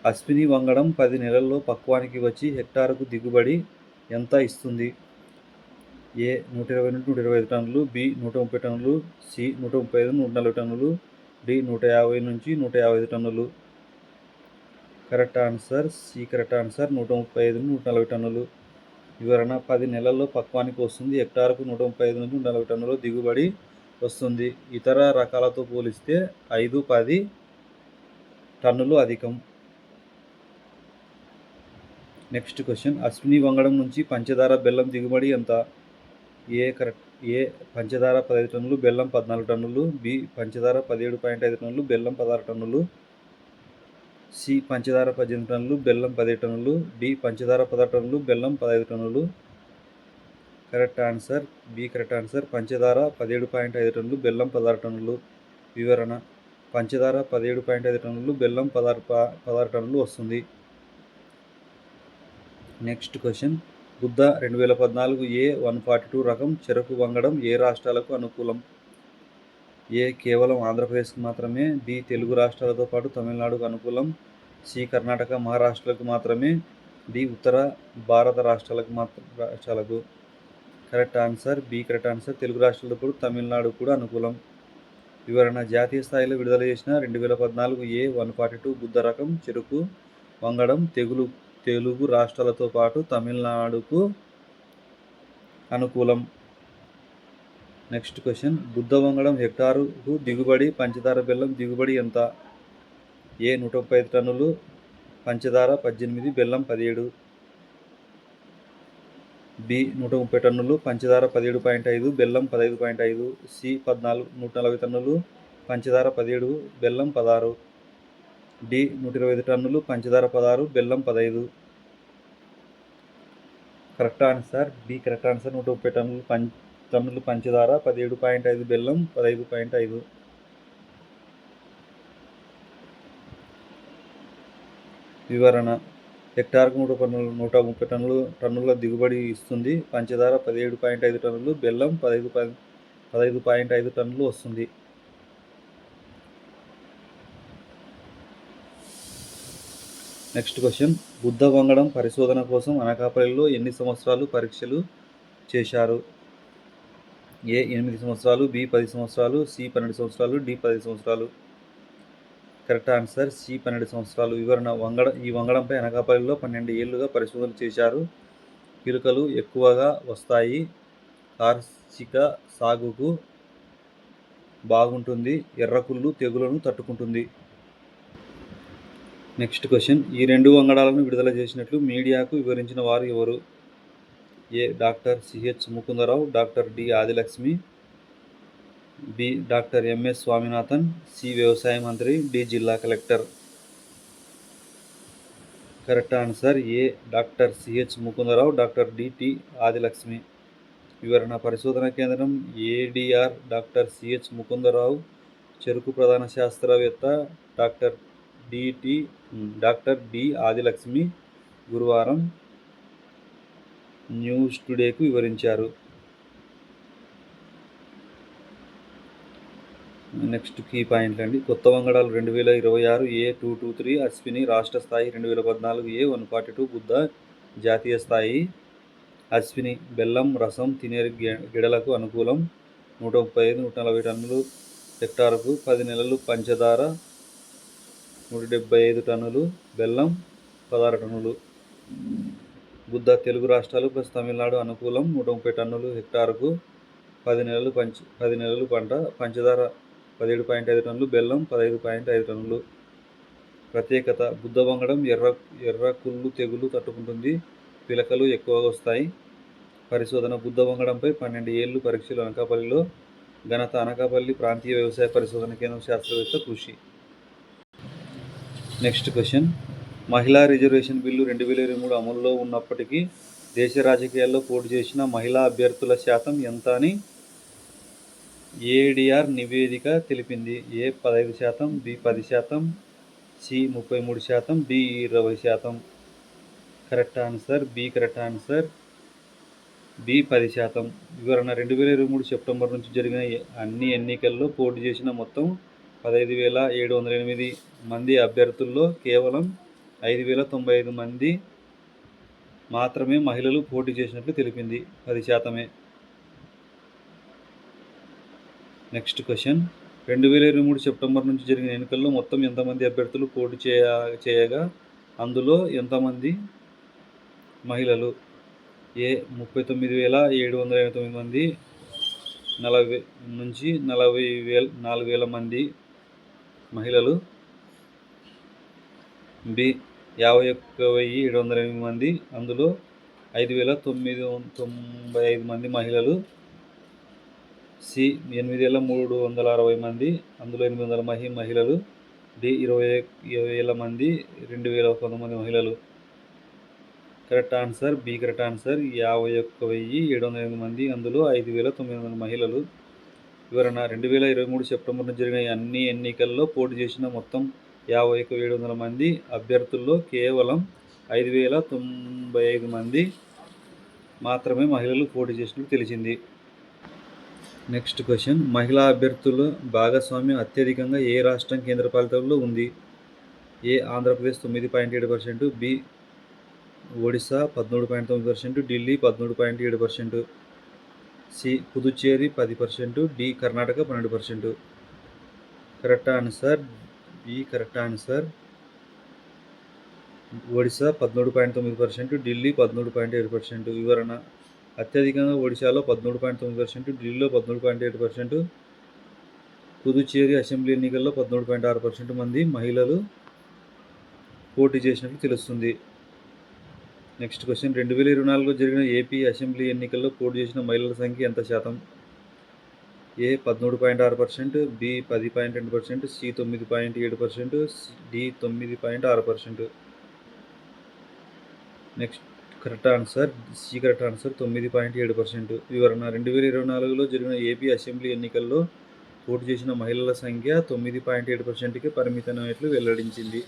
[SPEAKER 1] అశ్విని వంగడం 10 నెలల్లో పక్వానికి వచ్చి హెక్టారుకు దిగుబడి ఎంత ఇస్తుంది? ఏ 120 నుండి 125 టన్నులు, బి 130 టన్నులు, సి 135 నుండి 140 టన్నులు, డి 150 నుంచి 155 టన్నులు. Correct answer C. Correct answer 135 నుండి 140 టన్నులు. వివరణ: 10 నెలల్లో పక్వానికి వస్తుంది, హెక్టారుకు 135 నుంచి 140 టన్నుల దిగుబడి వస్తుంది. ఇతర రకాలతో పోలిస్తే 5-10 టన్నులు అధికం. నెక్స్ట్ క్వశ్చన్, అశ్విని వంగడం నుంచి పంచదార బెల్లం దిగుబడి ఎంత? ఏ పంచదార 15 టన్నులు, బెల్లం 14 టన్నులు, బి పంచదార 17.5 టన్నులు, బెల్లం 16 టన్నులు, సి పంచదార 18 టన్నులు, బెల్లం 17 టన్నులు, డి పంచదార 16 టన్నులు, బెల్లం 15 టన్నులు. Correct answer B. Correct answer పంచదార 17.5 టన్నులు, బెల్లం 16 టన్నులు. వివరణ: పంచదార 17.5 టన్నులు, బెల్లం 16 టన్నులు వస్తుంది. నెక్స్ట్ క్వశ్చన్, బుద్ధ 2014 A142 రకం చెరకు వంగడం ఏ రాష్ట్రాలకు అనుకూలం? ఏ కేవలం ఆంధ్రప్రదేశ్కు మాత్రమే, బి తెలుగు రాష్ట్రాలతో పాటు తమిళనాడుకు అనుకూలం, సి కర్ణాటక, మహారాష్ట్రకు మాత్రమే, డి ఉత్తర భారత రాష్ట్రాలకు. Correct answer B. Correct answer Telugu రాష్ట్రాలతో పాటు తమిళనాడు కూడా అనుకూలం. వివరణ: జాతీయ స్థాయిలో విడుదల చేసిన 2014 A142 బుద్ధ రకం చెరకు వంగడం తెలుగు రాష్ట్రాలతో పాటు తమిళనాడుకు అనుకూలం. నెక్స్ట్ క్వశ్చన్, బుద్ధ వంగడం హెక్టారుకు దిగుబడి, పంచదార బెల్లం దిగుబడి ఎంత? ఏ 135 టన్నులు, పంచదార 18, బెల్లం 17, బి 130 టన్నులు, పంచదార 17.5, బెల్లం 15.5, సి 140 టన్నులు, పంచదార 17, బెల్లం 16, డి 125 టన్నులు, పంచదార 16, బెల్లం 15. Correct answer B. Correct answer 130 టన్నులు పంచదార, 17.5 బెల్లం, 15.5. వివరణ: హెక్టార్కు 130 టన్నుల దిగుబడి ఇస్తుంది. పంచదార 17.5 టన్నులు, బెల్లం 15.5 టన్నులు వస్తుంది. నెక్స్ట్ క్వశ్చన్, బుద్ధ వంగడం పరిశోధన కోసం అనకాపల్లిలో ఎన్ని సంవత్సరాలు పరీక్షలు చేశారు? ఏ 8 సంవత్సరాలు, బి 10 సంవత్సరాలు, సి 12 సంవత్సరాలు, డి 10 సంవత్సరాలు. కరెక్ట్ ఆన్సర్ సి 12 సంవత్సరాలు. వివరణ: ఈ వంగడంపై అనకాపల్లిలో 12 ఏళ్లుగా పరిశోధనలు చేశారు. పిలుకలు ఎక్కువగా వస్తాయి, కార్షిక సాగుకు బాగుంటుంది, ఎర్రకుళ్ళు తెగులను తట్టుకుంటుంది. నెక్స్ట్ క్వశ్చన్, ఈ రెండు వంగడాలను విడుదల చేసినట్లు మీడియాకు వివరించిన వారు ఎవరు? A doctor CH Mukundarao, doctor D Adilakshmi, B doctor MS Swaminathan, C వ్యవసాయ మంత్రి, డి జిల్లా collector. Correct answer A doctor CH Mukundarao, doctor DT Adilakshmi. వివరణ పరిశోధన కేంద్రం ఏడిఆర్ డాక్టర్ సిహెచ్ ముకుందరావు, చెరుకు ప్రధాన శాస్త్రవేత్త డాక్టర్ డి ఆదిలక్ష్మి గురువారం న్యూస్ టుడేకు వివరించారు. నెక్స్ట్ కీ పాయింట్లు అండి. కొత్త వంగడాలు 2026 A223, అశ్విని రాష్ట్ర స్థాయి 2014 A142, బుద్ధ జాతీయ స్థాయి. అశ్విని బెల్లం రసం తినే గిడలకు అనుకూలం, 135-140 టన్నులు హెక్టారుకు. 10 నెలలు పంచదార 175 టన్నులు, బెల్లం 16 టన్నులు. బుద్ధ తెలుగు రాష్ట్రాలు ప్లస్ తమిళనాడు అనుకూలం, 130 టన్నులు హెక్టారుకు. 10 నెలలు పంట, పంచదార 17.5 టన్నులు, బెల్లం 15.5 టన్నులు. ప్రత్యేకత బుద్ధ వంగడం ఎర్ర కుళ్ళు తెగులు తట్టుకుంటుంది, పిలకలు ఎక్కువగా వస్తాయి. పరిశోధన బుద్ధ వంగడంపై 12 ఏళ్ళు పరీక్షలు అనకాపల్లిలో ఘనత. అనకాపల్లి ప్రాంతీయ వ్యవసాయ పరిశోధన కేంద్రం శాస్త్రవేత్త కృషి. Next question. మహిళా రిజర్వేషన్ బిల్లు 2023 అమలులో ఉన్నప్పటికీ దేశ రాజకీయాల్లో పోటీ చేసిన మహిళా అభ్యర్థుల శాతం ఎంత అని ఏడిఆర్ నివేదిక తెలిపింది. A 15%, B 10%, C 33%, D 20%. Correct answer B. Correct answer B 10%. వివరణ 2023 సెప్టెంబర్ నుంచి జరిగిన అన్ని ఎన్నికల్లో పోటీ చేసిన మొత్తం 15,708 మంది అభ్యర్థుల్లో కేవలం 5,095 మంది మాత్రమే మహిళలు పోటీ చేసినట్లు తెలిపింది. 10%. Next question. 2023 సెప్టెంబర్ నుంచి జరిగిన ఎన్నికల్లో మొత్తం ఎంతమంది అభ్యర్థులు పోటీ చేయగా అందులో ఎంతమంది మహిళలు? ఏ 39,789 మంది, 40 నుంచి 44,000 మంది మహిళలు. బి 51,708 మంది, అందులో 5,995 మంది మహిళలు. సి 8,360 మంది, అందులో 800 మహిళలు. డి 20,000 మంది, 2,100 మంది మహిళలు. Correct answer B. Correct answer 51,708 మంది, అందులో 5,900 మహిళలు. వివరణ 2023 సెప్టెంబర్ నుంచి జరిగిన అన్ని ఎన్నికల్లో పోటీ చేసిన మొత్తం 51,700 మంది అభ్యర్థుల్లో కేవలం 5,095 మంది మాత్రమే మహిళలు పోటీ చేసినట్టు తెలిసింది. Next question. మహిళా అభ్యర్థుల భాగస్వామ్యం అత్యధికంగా ఏ రాష్ట్రం కేంద్రపాలితలో ఉంది? A Andhra Pradesh 9.7%, B Odisha 13.9%, Delhi 13.7%, C Puducherry 10%, D Karnataka 12%. Correct answer B. Correct answer Odisha 13.9%, Delhi 13.7%. వివరణ అత్యధికంగా ఒడిశాలో 13.9%, ఢిల్లీలో 13.7%, పుదుచ్చేరి అసెంబ్లీ ఎన్నికల్లో 13.6% మంది మహిళలు పోటీ చేసినట్లు తెలుస్తుంది. Next question. 2024లో జరిగిన ఏపీ అసెంబ్లీ ఎన్నికల్లో పోటీ చేసిన మహిళల సంఖ్య ఎంత శాతం? A 13.6%, B 10.2%, C 9.7%, D 9.6%. Next correct answer C. Correct answer 9.7%. వివరణ 2024లో జరిగిన ఏపీ అసెంబ్లీ ఎన్నికల్లో పోటీ చేసిన మహిళల సంఖ్య 9.7%కి పరిమితమైనట్లు వెల్లడించింది.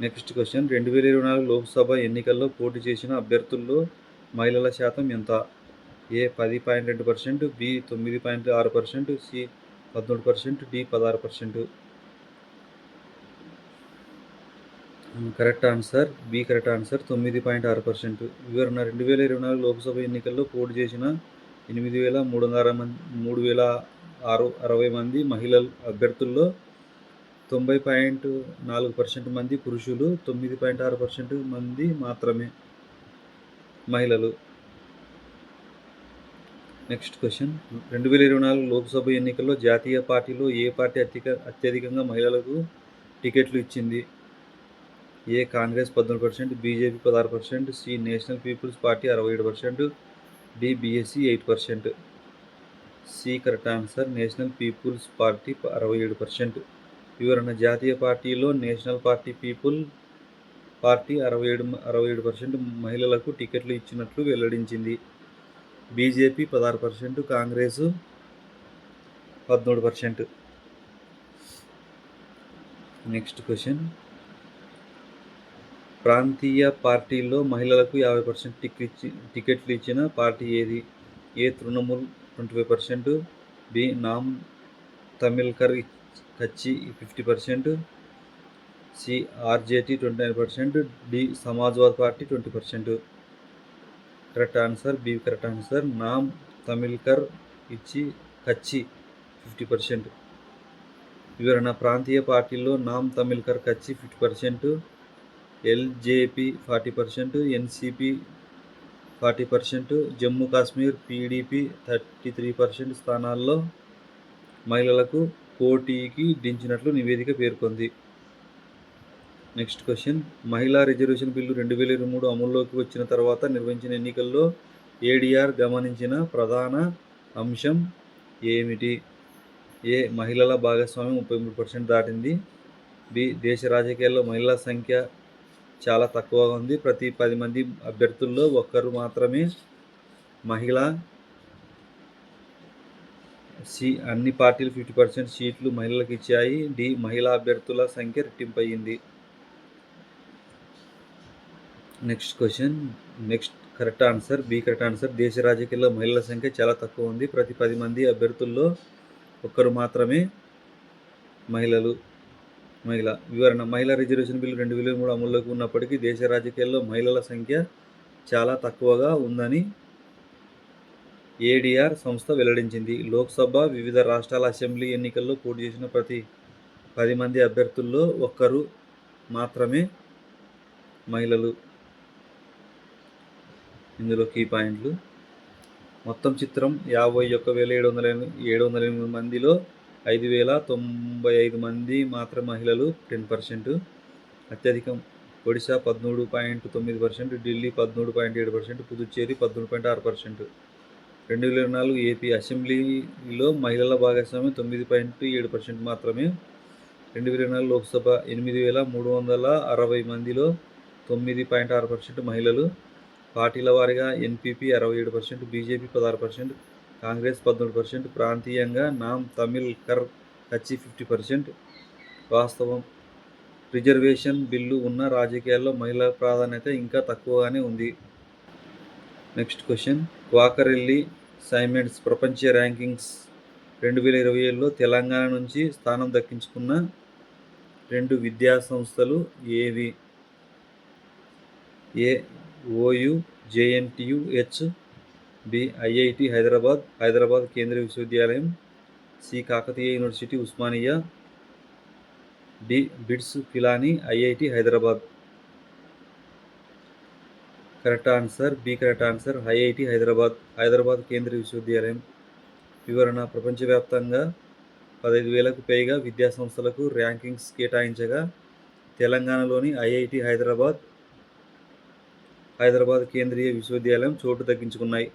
[SPEAKER 1] Next question. 2024 లోక్సభ ఎన్నికల్లో పోటీ చేసిన అభ్యర్థుల్లో మహిళల శాతం ఎంత? A 10.2%, B 9.6%, C 13%, D 16%. Correct answer B. Correct answer 9.6%. వివరణ 2024 లోక్సభ ఎన్నికల్లో పోటీ చేసిన 8,360 మంది మహిళల అభ్యర్థుల్లో 90.4% మంది పురుషులు, 9.6% మంది మాత్రమే మహిళలు. Next question. 2024 లోక్సభ ఎన్నికల్లో జాతీయ పార్టీలో ఏ పార్టీ అత్యధికంగా మహిళలకు టికెట్లు ఇచ్చింది? A Congress 13%, BJP 16%, C national people's party 67%, D BSC 8%. C correct answer, national people's party 67%. వివరణ: జాతీయ పార్టీలో నేషనల్ పార్టీ పీపుల్ పార్టీ 67% మహిళలకు టికెట్లు ఇచ్చినట్లు వెల్లడించింది. బీజేపీ 16%, కాంగ్రెస్ 13%. నెక్స్ట్ క్వశ్చన్: ప్రాంతీయ పార్టీల్లో మహిళలకు 50% టికెట్లు ఇచ్చిన పార్టీ ఏది? ఏ తృణమూల్ 25%, బి నామ్ Tamilar Katchi 50%, C RJD 29%, D Samajwadi party 20%. Correct answer B correct answer, Naam Tamilar Katchi 50%. వివరణ: ప్రాంతీయ పార్టీల్లో Naam Tamilar Katchi 50%, LJP 40%, NCP 40%, Jammu Kashmir PDP 33% స్థానాల్లో మహిళలకు పోటీకి దించినట్లు నివేదిక పేర్కొంది. నెక్స్ట్ క్వశ్చన్: మహిళా రిజర్వేషన్ బిల్లు 2023 అమల్లోకి వచ్చిన తర్వాత నిర్వహించిన ఎన్నికల్లో ఏడీఆర్ గమనించిన ప్రధాన అంశం ఏమిటి? ఏ మహిళల భాగస్వామ్యం 33% దాటింది, బి దేశ రాజకీయాల్లో మహిళల సంఖ్య చాలా తక్కువగా ఉంది, ప్రతి 10 మంది అభ్యర్థుల్లో ఒక్కరు మాత్రమే మహిళ, సి అన్ని పార్టీలు 50% సీట్లు మహిళలకు ఇచ్చాయి, డి మహిళా అభ్యర్థుల సంఖ్య రెట్టింపు అయింది. Next question correct answer B correct answer, దేశ రాజకీయాల్లో మహిళల సంఖ్య చాలా తక్కువ ఉంది, ప్రతి 10 మంది అభ్యర్థుల్లో ఒక్కరు మాత్రమే మహిళ. వివరణ: మహిళా రిజర్వేషన్ బిల్లు 2023 అమల్లోకి ఉన్నప్పటికీ దేశ రాజకీయాల్లో మహిళల సంఖ్య చాలా తక్కువగా ఉందని ఏడీఆర్ సంస్థ వెల్లడించింది. లోక్సభ, వివిధ రాష్ట్రాల అసెంబ్లీ ఎన్నికల్లో పోటీ చేసిన ప్రతి 10 మంది అభ్యర్థుల్లో ఒక్కరు మాత్రమే మహిళలు. ఇందులో కీ పాయింట్లు: మొత్తం చిత్రం 51,708 మందిలో 5,095 మంది మాత్రమే మహిళలు 10%. అత్యధికం ఒడిశా 13.9%, ఢిల్లీ 13.7%, పుదుచ్చేరి 13.6%. 2024 ఏపీ అసెంబ్లీలో మహిళల భాగస్వామ్యం 9.7% మాత్రమే. 2024 లోక్సభ 8,360 మందిలో 9.6% మహిళలు. పార్టీల వారీగా ఎన్పీపీ 67%, బీజేపీ 16%, కాంగ్రెస్ 13%, ప్రాంతీయంగా నామ్ తమిళ్కర్ కచ్చి 50%. వాస్తవం: రిజర్వేషన్ బిల్లు ఉన్న రాజకీయాల్లో మహిళల ప్రాధాన్యత ఇంకా తక్కువగానే ఉంది. నెక్స్ట్ క్వశ్చన్: క్వాకరెల్లి సైమెంట్స్ ప్రపంచ ర్యాంకింగ్స్ 2027లో తెలంగాణ నుంచి స్థానం దక్కించుకున్న 2 విద్యాసంస్థలు ఏవి? A OU JNTUH, B IIT Hyderabad కేంద్రీయ విశ్వవిద్యాలయం, C Kakatiya university Osmania, D BITS Pilani IIT Hyderabad. Correct answer B correct answer, IIT Hyderabad కేంద్రీయ విశ్వవిద్యాలయం. వివరణ: ప్రపంచవ్యాప్తంగా 15,000కు పైగా విద్యాసంస్థలకు ర్యాంకింగ్స్ కేటాయించగా తెలంగాణలోని ఐఐటి హైదరాబాద్ కేంద్రీయ విశ్వవిద్యాలయం చోటు దక్కించుకున్నాయి.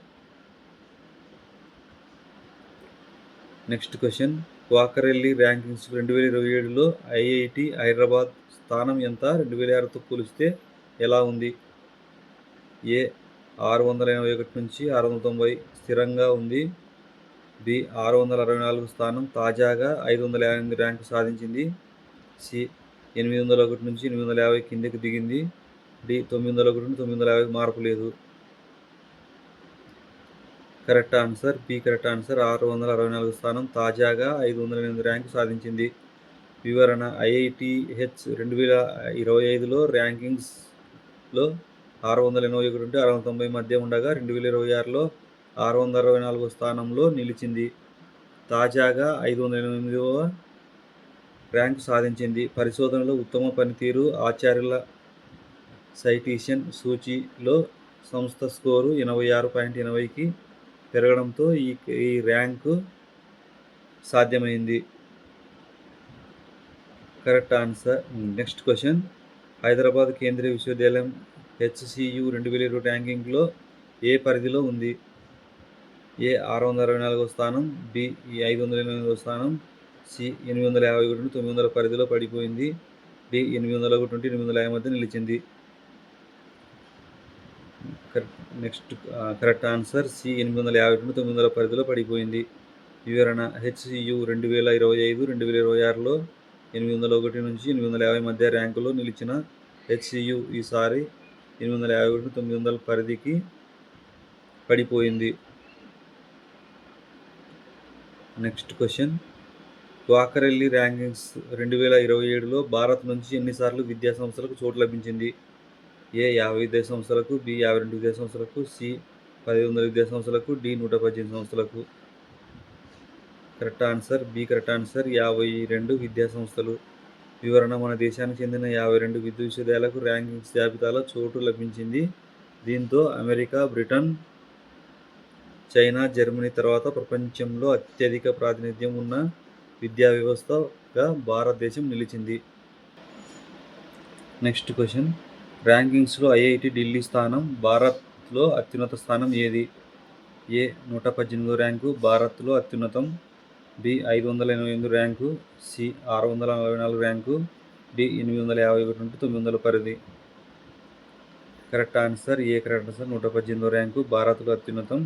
[SPEAKER 1] నెక్స్ట్ క్వశ్చన్: క్వాకరెల్లి ర్యాంకింగ్స్ 2027లో ఐఐటి హైదరాబాద్ స్థానం ఎంత 2006తో పోలిస్తే ఎలా ఉంది? ఏ 681 నుంచి 690 స్థిరంగా ఉంది, బి 664 స్థానం తాజాగా 558 ర్యాంకు సాధించింది, సి 801 నుంచి 850 కిందకి దిగింది, డి 901 నుండి 950 మార్పు లేదు. Correct answer B correct answer, 664 స్థానం తాజాగా 508 ర్యాంకు సాధించింది. వివరణ: ఐఐటిహెచ్ 2025లో ర్యాంకింగ్స్లో 681 నుండి 690 మధ్య ఉండగా 2026లో 664వ స్థానంలో నిలిచింది, తాజాగా 508వ ర్యాంకు సాధించింది. పరిశోధనలో ఉత్తమ పనితీరు ఆచార్యుల సైటేషన్ సూచీలో సంస్థ స్కోరు 86.80కి పెరగడంతో ఈ ర్యాంకు సాధ్యమైంది. Correct answer. Next question: Hyderabad కేంద్రీయ విశ్వవిద్యాలయం HCU 2020 ర్యాంకింగ్లో ఏ పరిధిలో ఉంది? ఏ 664వ స్థానం, బి 588వ స్థానం, సి 851 నుండి 900 పరిధిలో పడిపోయింది, డి 801 నుండి 850 మధ్య నిలిచింది. నెక్స్ట్ కరెక్ట్ ఆన్సర్ సి 850 నుండి 900 పరిధిలో పడిపోయింది. వివరణ HCU 2025, 2026లో 801 నుంచి 850 మధ్య ర్యాంకులో నిలిచిన HCU ఈసారి 851 నుండి 900 పరిధికి పడిపోయింది. Next question, Quacquarelli rankings 2027లో Bharat నుంచి ఎన్నిసార్లు విద్యా సంస్థలకు చోటు లభించింది? ఏ 50 విద్యా సంస్థలకు, బి 52 విద్యా సంస్థలకు, సి 1500 విద్యా సంస్థలకు, డి 118 సంస్థలకు. Correct answer B correct answer 52 విద్యా సంస్థలు. వివరణ మన దేశానికి చెందిన 52 విశ్వవిద్యాలయాలకు ర్యాంకింగ్స్ జాబితాలో చోటు లభించింది. దీంతో అమెరికా, బ్రిటన్, చైనా, జర్మనీ తర్వాత ప్రపంచంలో అత్యధిక ప్రాతినిధ్యం ఉన్న విద్యా వ్యవస్థగా భారతదేశం నిలిచింది. నెక్స్ట్ క్వశ్చన్, ర్యాంకింగ్స్లో IIT ఢిల్లీ స్థానం భారత్లో అత్యున్నత స్థానం ఏది? ఏ 118వ ర్యాంకు భారత్లో అత్యున్నతం, B 588 rank, C 644 rank, D 851 నుండి 900 పరిధి. Correct answer A correct answer 118వ ర్యాంకు భారత్లో అత్యున్నతం.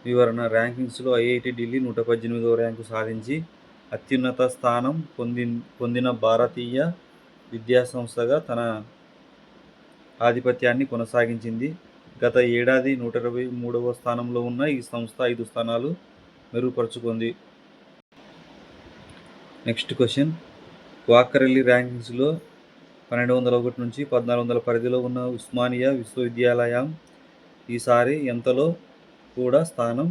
[SPEAKER 1] వివరణ ర్యాంకింగ్స్లో IIT ఢిల్లీ 118వ ర్యాంకు సాధించి అత్యున్నత స్థానం పొందిన భారతీయ విద్యా సంస్థగా తన ఆధిపత్యాన్ని కొనసాగించింది. గత ఏడాది 123వ స్థానంలో ఉన్న ఈ సంస్థ 5 స్థానాలు మెరుగుపరుచుకుంది. నెక్స్ట్ క్వశ్చన్, క్వాకరెల్లి ర్యాంకింగ్స్లో 1201 నుంచి 1400 పరిధిలో ఉన్న ఉస్మానియా విశ్వవిద్యాలయం ఈసారి ఎంతలో కూడా స్థానం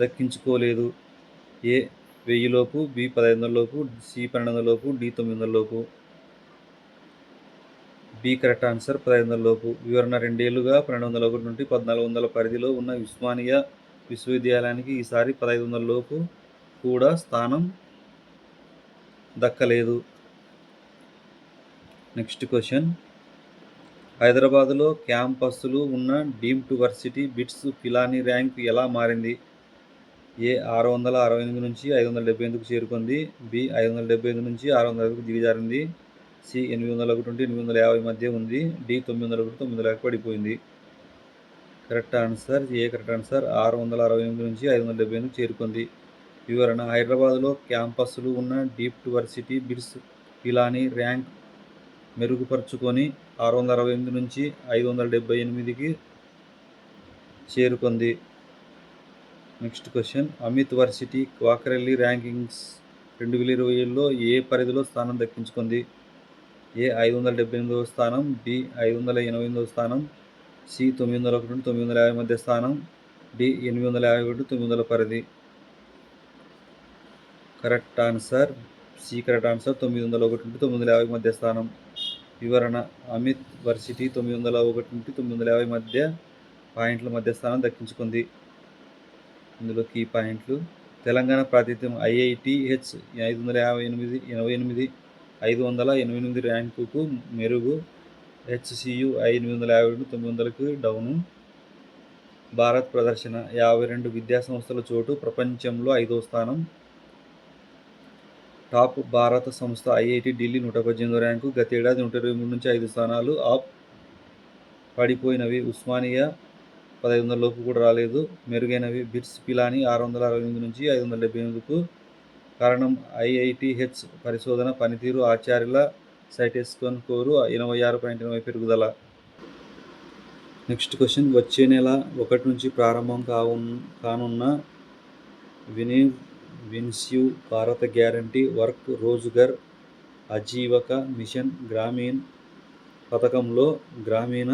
[SPEAKER 1] దక్కించుకోలేదు? ఏ 1000 లోపు, బి 1500 లోపు, సి 1200 లోపు, డి 900 లోపు. బి కరెక్ట్ ఆన్సర్ 1500 లోపు. వివరణ 2 ఏళ్లుగా 1201 నుండి 1400 పరిధిలో ఉన్న ఉస్మానియా విశ్వవిద్యాలయానికి ఈసారి 1500 లోపు కూడా స్థానం దక్కలేదు. నెక్స్ట్ క్వశ్చన్, హైదరాబాదులో క్యాంపస్లు ఉన్న deemed varsity BITS Pilani rank ఎలా మారింది? ఏ 668 నుంచి 578కు చేరుకుంది, బి 575 నుంచి 605కు దిగజారింది, సి 801 నుండి 850 మధ్య ఉంది, డి 900 నుండి 900 పడిపోయింది. Correct answer A correct answer 668 నుంచి 578కు చేరుకుంది. వివరణ హైదరాబాదులో క్యాంపస్లు ఉన్న deemed varsity BITS Pilani rank మెరుగుపరుచుకొని 668 నుంచి 578కి చేరుకుంది. Next question, Amity varsity Quacquarelli rankings 2027లో ఏ పరిధిలో స్థానం దక్కించుకుంది? ఏ 578వ స్థానం, బి 588వ స్థానం, సి 901 నుండి 950 మధ్య స్థానం, డి 851 నుండి 900 పరిధి. Correct answer C correct answer 901 నుండి 950 మధ్య స్థానం. వివరణ అమిత్ వర్సిటీ 901 నుండి 950 మధ్య పాయింట్ల మధ్య స్థానం దక్కించుకుంది. ఇందులో కీ పాయింట్లు, తెలంగాణ ప్రాతినిధ్యం IITH 588 588 ర్యాంకుకు మెరుగు, HCU 850 నుండి 900కి డౌను. భారత్ ప్రదర్శన 52 విద్యా సంస్థల చోటు ప్రపంచంలో 5వ స్థానం. టాప్ భారత సంస్థ IIT ఢిల్లీ 118వ ర్యాంకు, గతేడాది 123 నుంచి 5 స్థానాలు ఆప్. పడిపోయినవి ఉస్మానియా 1500 లోపు కూడా రాలేదు. మెరుగైనవి బిట్స్ పిలానీ 668 నుంచి 578కు. కారణం IITH పరిశోధన పనితీరు, ఆచార్యుల సైటేషన్ స్కోరు 86.80 పెరుగుదల. నెక్స్ట్ క్వశ్చన్, వచ్చే నెల 1 నుంచి ప్రారంభం కానున్న విన్సివ్ Bharat guarantee work Rozgar Ajeevika mission Gramin పథకంలో గ్రామీణ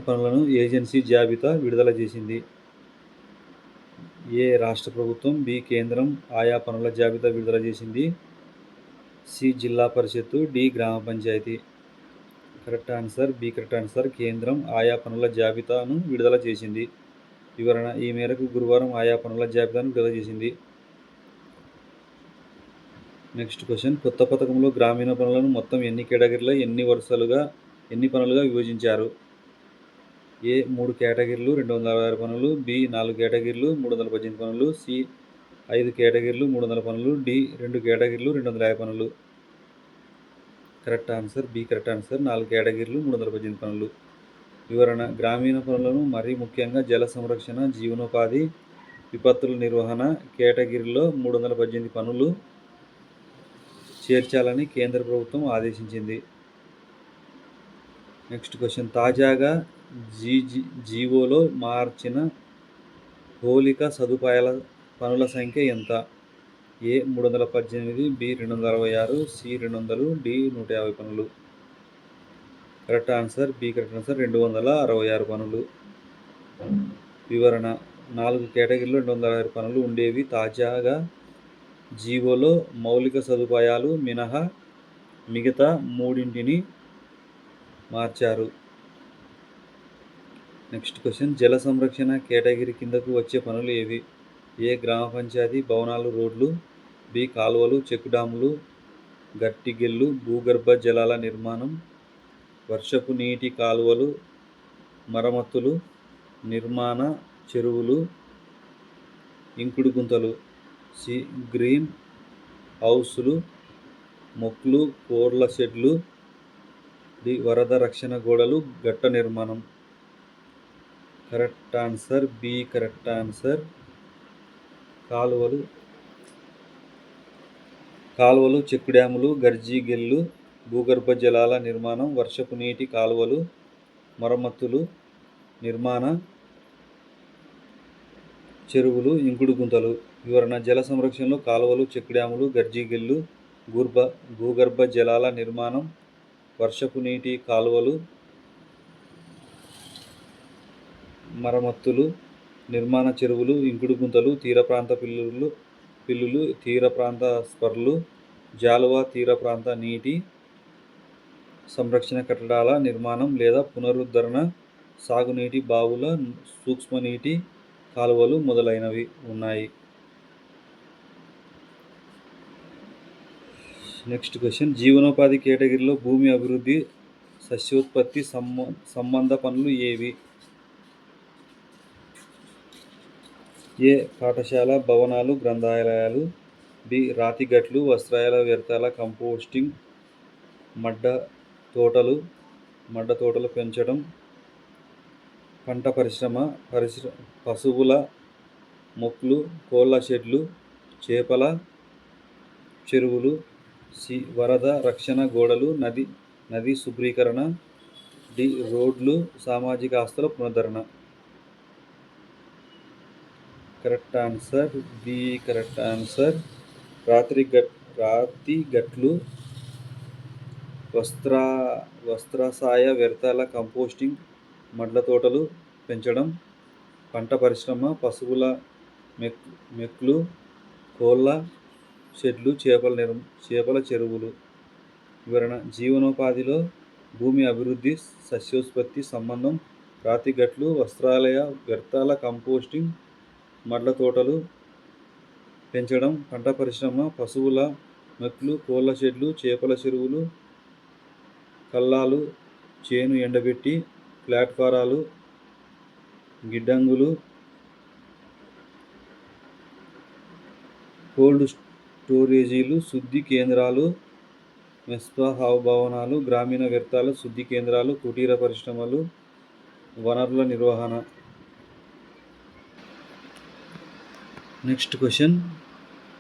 [SPEAKER 1] పనులను ఏజెన్సీ జాబితా విడుదల చేసింది. ఏ రాష్ట్ర ప్రభుత్వం, బి కేంద్రం ఆయా పనుల జాబితా విడుదల చేసింది, సి జిల్లా పరిషత్తు, డి గ్రామ పంచాయతీ. Correct answer B correct answer కేంద్రం ఆయా పనుల జాబితాను విడుదల చేసింది. వివరణ ఈ మేరకు గురువారం ఆయా పనుల జాబితాను విడుదల చేసింది. నెక్స్ట్ క్వశ్చన్, కొత్త పథకంలో గ్రామీణ పనులను మొత్తం ఎన్ని కేటగిరీల ఎన్ని పనులుగా విభజించారు? ఏ 3 కేటగిరీలు 266 పనులు, బి 4 కేటగిరీలు 318 పనులు, సి 5 కేటగిరీలు 300 పనులు, డి 2 కేటగిరీలు 250 పనులు. Correct answer B correct answer. 4 కేటగిరీలు 318 పనులు. వివరణ, గ్రామీణ పనులను మరీ ముఖ్యంగా జల సంరక్షణ, జీవనోపాధి, విపత్తుల నిర్వహణ కేటగిరీలో 318 పనులు చేర్చాలని కేంద్ర ప్రభుత్వం ఆదేశించింది. నెక్స్ట్ క్వశ్చన్, తాజాగా జీవోలో మార్చిన మౌలిక సదుపాయాల పనుల సంఖ్య ఎంత? ఏ 318, బి 266, సి 200, డి 150 పనులు. Correct answer B correct answer. 266 పనులు. వివరణ, 4 కేటగిరీలో 266 పనులు ఉండేవి. తాజాగా జీవోలో మౌలిక సదుపాయాలు మినహా మిగతా 3టిని మార్చారు. నెక్స్ట్ క్వశ్చన్, జల సంరక్షణ కేటగిరీ కిందకు వచ్చే పనులు ఏవి? ఏ గ్రామ పంచాయతీ భవనాలు, రోడ్లు, బి కాలువలు, చెక్ డ్యాములు, గట్టిగెళ్ళు, భూగర్భ జలాల నిర్మాణం, వర్షపు నీటి కాలువలు మరమ్మతులు, నిర్మాణ చెరువులు, ఇంకుడు గుంతలు, సి గ్రీన్ హౌస్లు, మొక్కలు, కోర్ల షెడ్లు, డి వరద రక్షణ గోడలు, గట్ట నిర్మాణం. Correct answer B correct answer. కాలువలు, చెక్ డ్యాములు, గర్జీగెళ్ళు, భూగర్భ జలాల నిర్మాణం, వర్షపు నీటి కాలువలు మరమ్మతులు, నిర్మాణ చెరువులు, ఇంకుడు గుంతలు. వివరణ, జల సంరక్షణలో కాలువలు, చెక్ డ్యాములు, గర్జీగెళ్ళు, భూగర్భ జలాల నిర్మాణం, వర్షపు నీటి కాలువలు మరమ్మతులు, నిర్మాణ చెరువులు, ఇంకుడు గుంతలు, తీర ప్రాంత పిల్లులు, తీర ప్రాంత స్పర్లు, జాలువ, తీర ప్రాంత నీటి సంరక్షణ కట్టడాల నిర్మాణం లేదా పునరుద్ధరణ, సాగునీటి బావుల, సూక్ష్మనీటి కాలువలు మొదలైనవి ఉన్నాయి. నెక్స్ట్ క్వశ్చన్, జీవనోపాధి కేటగిరీలో భూమి అభివృద్ధి, సస్యోత్పత్తి సంబంధ పనులు ఏవి? ఏ పాఠశాల భవనాలు, గ్రంథాలయాలు, బి రాతిగట్లు, వస్త్రాల వ్యర్థాల కంపోస్టింగ్, మడ్డ తోటలు పెంచడం, పంట పరిశ్రమ, పశువుల మొక్కలు, కోళ్ళ షెడ్లు, చేపల చెరువులు, సి వరద రక్షణ గోడలు, నది శుభ్రీకరణ, డి రోడ్లు, సామాజిక ఆస్తుల పునరుద్ధరణ. Correct answer B correct answer. రాతిగట్లు, వస్త్రసాయ వ్యర్థాల కంపోస్టింగ్, మడ్ల తోటలు పెంచడం, పంట పరిశ్రమ, పశువుల మెక్లు, కోళ్ళ షెడ్లు, చేపల చెరువులు. వివరణ, జీవనోపాధిలో భూమి అభివృద్ధి, సస్యోత్పత్తి సంబంధం, రాతిగట్లు, వస్త్రాలయ వ్యర్థాల కంపోస్టింగ్, మడ్ల తోటలు పెంచడం, పంట పరిశ్రమ, పశువుల మెక్లు, కోళ్ళ షెడ్లు, చేపల చెరువులు, కల్లాలు, చేను ఎండబెట్టి ప్లాట్ఫారాలు, గిడ్డంగులు, కోల్డ్ స్టోరేజీలు, శుద్ధి కేంద్రాలు, భవనాలు, గ్రామీణ వ్యర్థాల శుద్ధి కేంద్రాలు, కుటీర పరిశ్రమలు, వనరుల నిర్వహణ. నెక్స్ట్ క్వశ్చన్,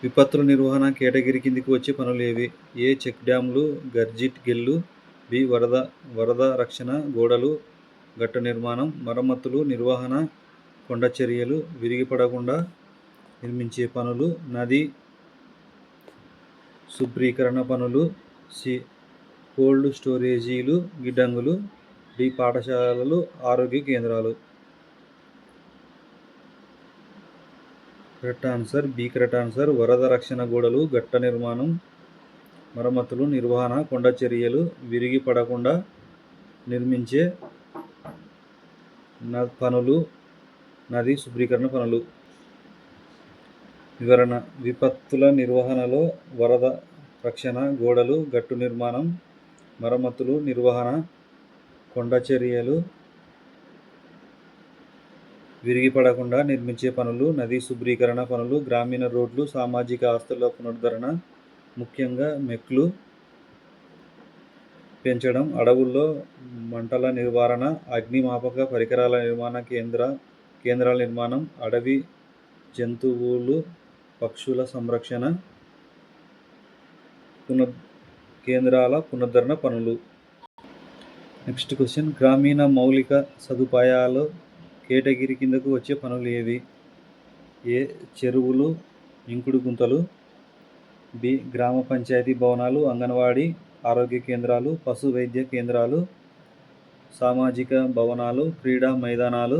[SPEAKER 1] విపత్తుల నిర్వహణ కేటగిరీ కిందికి వచ్చే పనులు ఏవి? ఏ చెక్ డ్యాములు, గెళ్ళు, బి వరద రక్షణ గోడలు, గట్ట నిర్మాణం, మరమ్మతులు, నిర్వహణ, కొండ చర్యలు, విరిగిపడకుండా నిర్మించే పనులు, నది శుభ్రీకరణ పనులు, సి కోల్డ్ స్టోరేజీలు, గిడ్డంగులు, డి పాఠశాలలు, ఆరోగ్య కేంద్రాలు. Correct answer B correct answer. వరద రక్షణ గోడలు, గట్ట నిర్మాణం, మరమ్మతులు, నిర్వహణ, కొండ చర్యలు, విరిగి పడకుండా నిర్మించే పనులు, నది శుభ్రీకరణ పనులు. వివరణ, విపత్తుల నిర్వహణలో రక్షణ, గోడలు, గట్టు నిర్మాణం, మరమ్మతులు, నిర్వహణ, కొండ చర్యలు, విరిగిపడకుండా నిర్మించే పనులు, నదీ శుభ్రీకరణ పనులు, గ్రామీణ రోడ్లు, సామాజిక ఆస్తుల పునరుద్ధరణ, ముఖ్యంగా మెట్లు పెంచడం, అడవుల్లో మంటల నివారణ, అగ్నిమాపక పరికరాల నిర్మాణ కేంద్రాల నిర్మాణం, అడవి జంతువులు, పక్షుల సంరక్షణ కేంద్రాల పునరుద్ధరణ పనులు. నెక్స్ట్ క్వశ్చన్, గ్రామీణ మౌలిక సదుపాయాలు కేటగిరీ కిందకు వచ్చే పనులు ఏవి? ఏ. చెరువులు, ఇంకుడు గుంతలు. బి. గ్రామ పంచాయతీ భవనాలు, అంగన్వాడీ, ఆరోగ్య కేంద్రాలు, పశు వైద్య కేంద్రాలు, సామాజిక భవనాలు, క్రీడా మైదానాలు,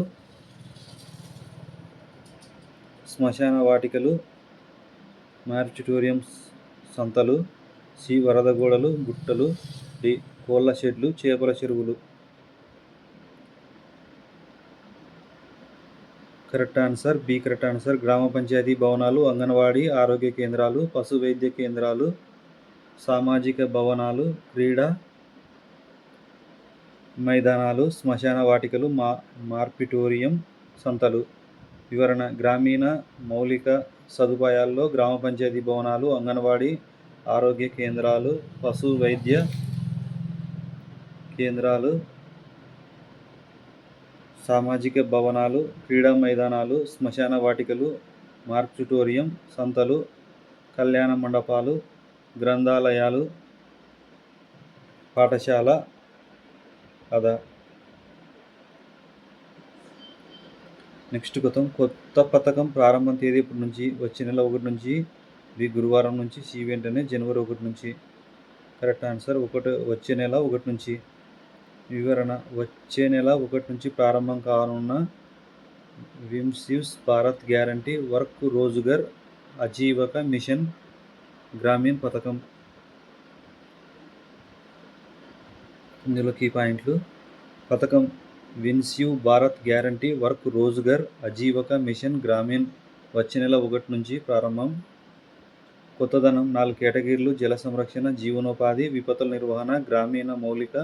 [SPEAKER 1] శ్మశాన వాటికలు, మార్చుటోరియంస్, సంతలు. సి. వరద గోడలు, గుట్టలు. డి. కోళ్ళ షెడ్లు, చేపల చెరువులు. Correct answer B. Correct answer. గ్రామ పంచాయతీ భవనాలు, అంగన్వాడీ, ఆరోగ్య కేంద్రాలు, పశు వైద్య కేంద్రాలు, సామాజిక భవనాలు, క్రీడా మైదానాలు, శ్మశాన వాటికలు, మార్పిటోరియం, సంతలు. వివరణ: గ్రామీణ మౌలిక సదుపాయాల్లో గ్రామ పంచాయతీ భవనాలు, అంగన్వాడీ, ఆరోగ్య కేంద్రాలు, పశు వైద్య కేంద్రాలు, సామాజిక భవనాలు, క్రీడా మైదానాలు, శ్మశాన వాటికలు, మార్చుటోరియం, సంతలు, కళ్యాణ మండపాలు, గ్రంథాలయాలు, పాఠశాల అదా. నెక్స్ట్ కొత్త పథకం ప్రారంభం తేదీ ఇప్పటి నుంచి? వచ్చే నెల 1 నుంచి. బి. గురువారం నుంచి. సి. వెంటనే జనవరి 1 నుంచి. కరెక్ట్ ఆన్సర్ వచ్చే నెల 1 నుంచి. వివరణ: వచ్చే నెల 1 నుంచి ప్రారంభం కానున్న Viksit Bharat guarantee work Rozgar Ajeevika mission Gramin పథకం. ఇందులో కీ పాయింట్లు: పథకం Viksit Bharat guarantee work Rozgar Ajeevika mission Gramin వచ్చే నెల 1 నుంచి ప్రారంభం. కొత్తదనం: 4 కేటగిరీలు: జల సంరక్షణ, జీవనోపాధి, విపత్తుల నిర్వహణ, గ్రామీణ మౌలిక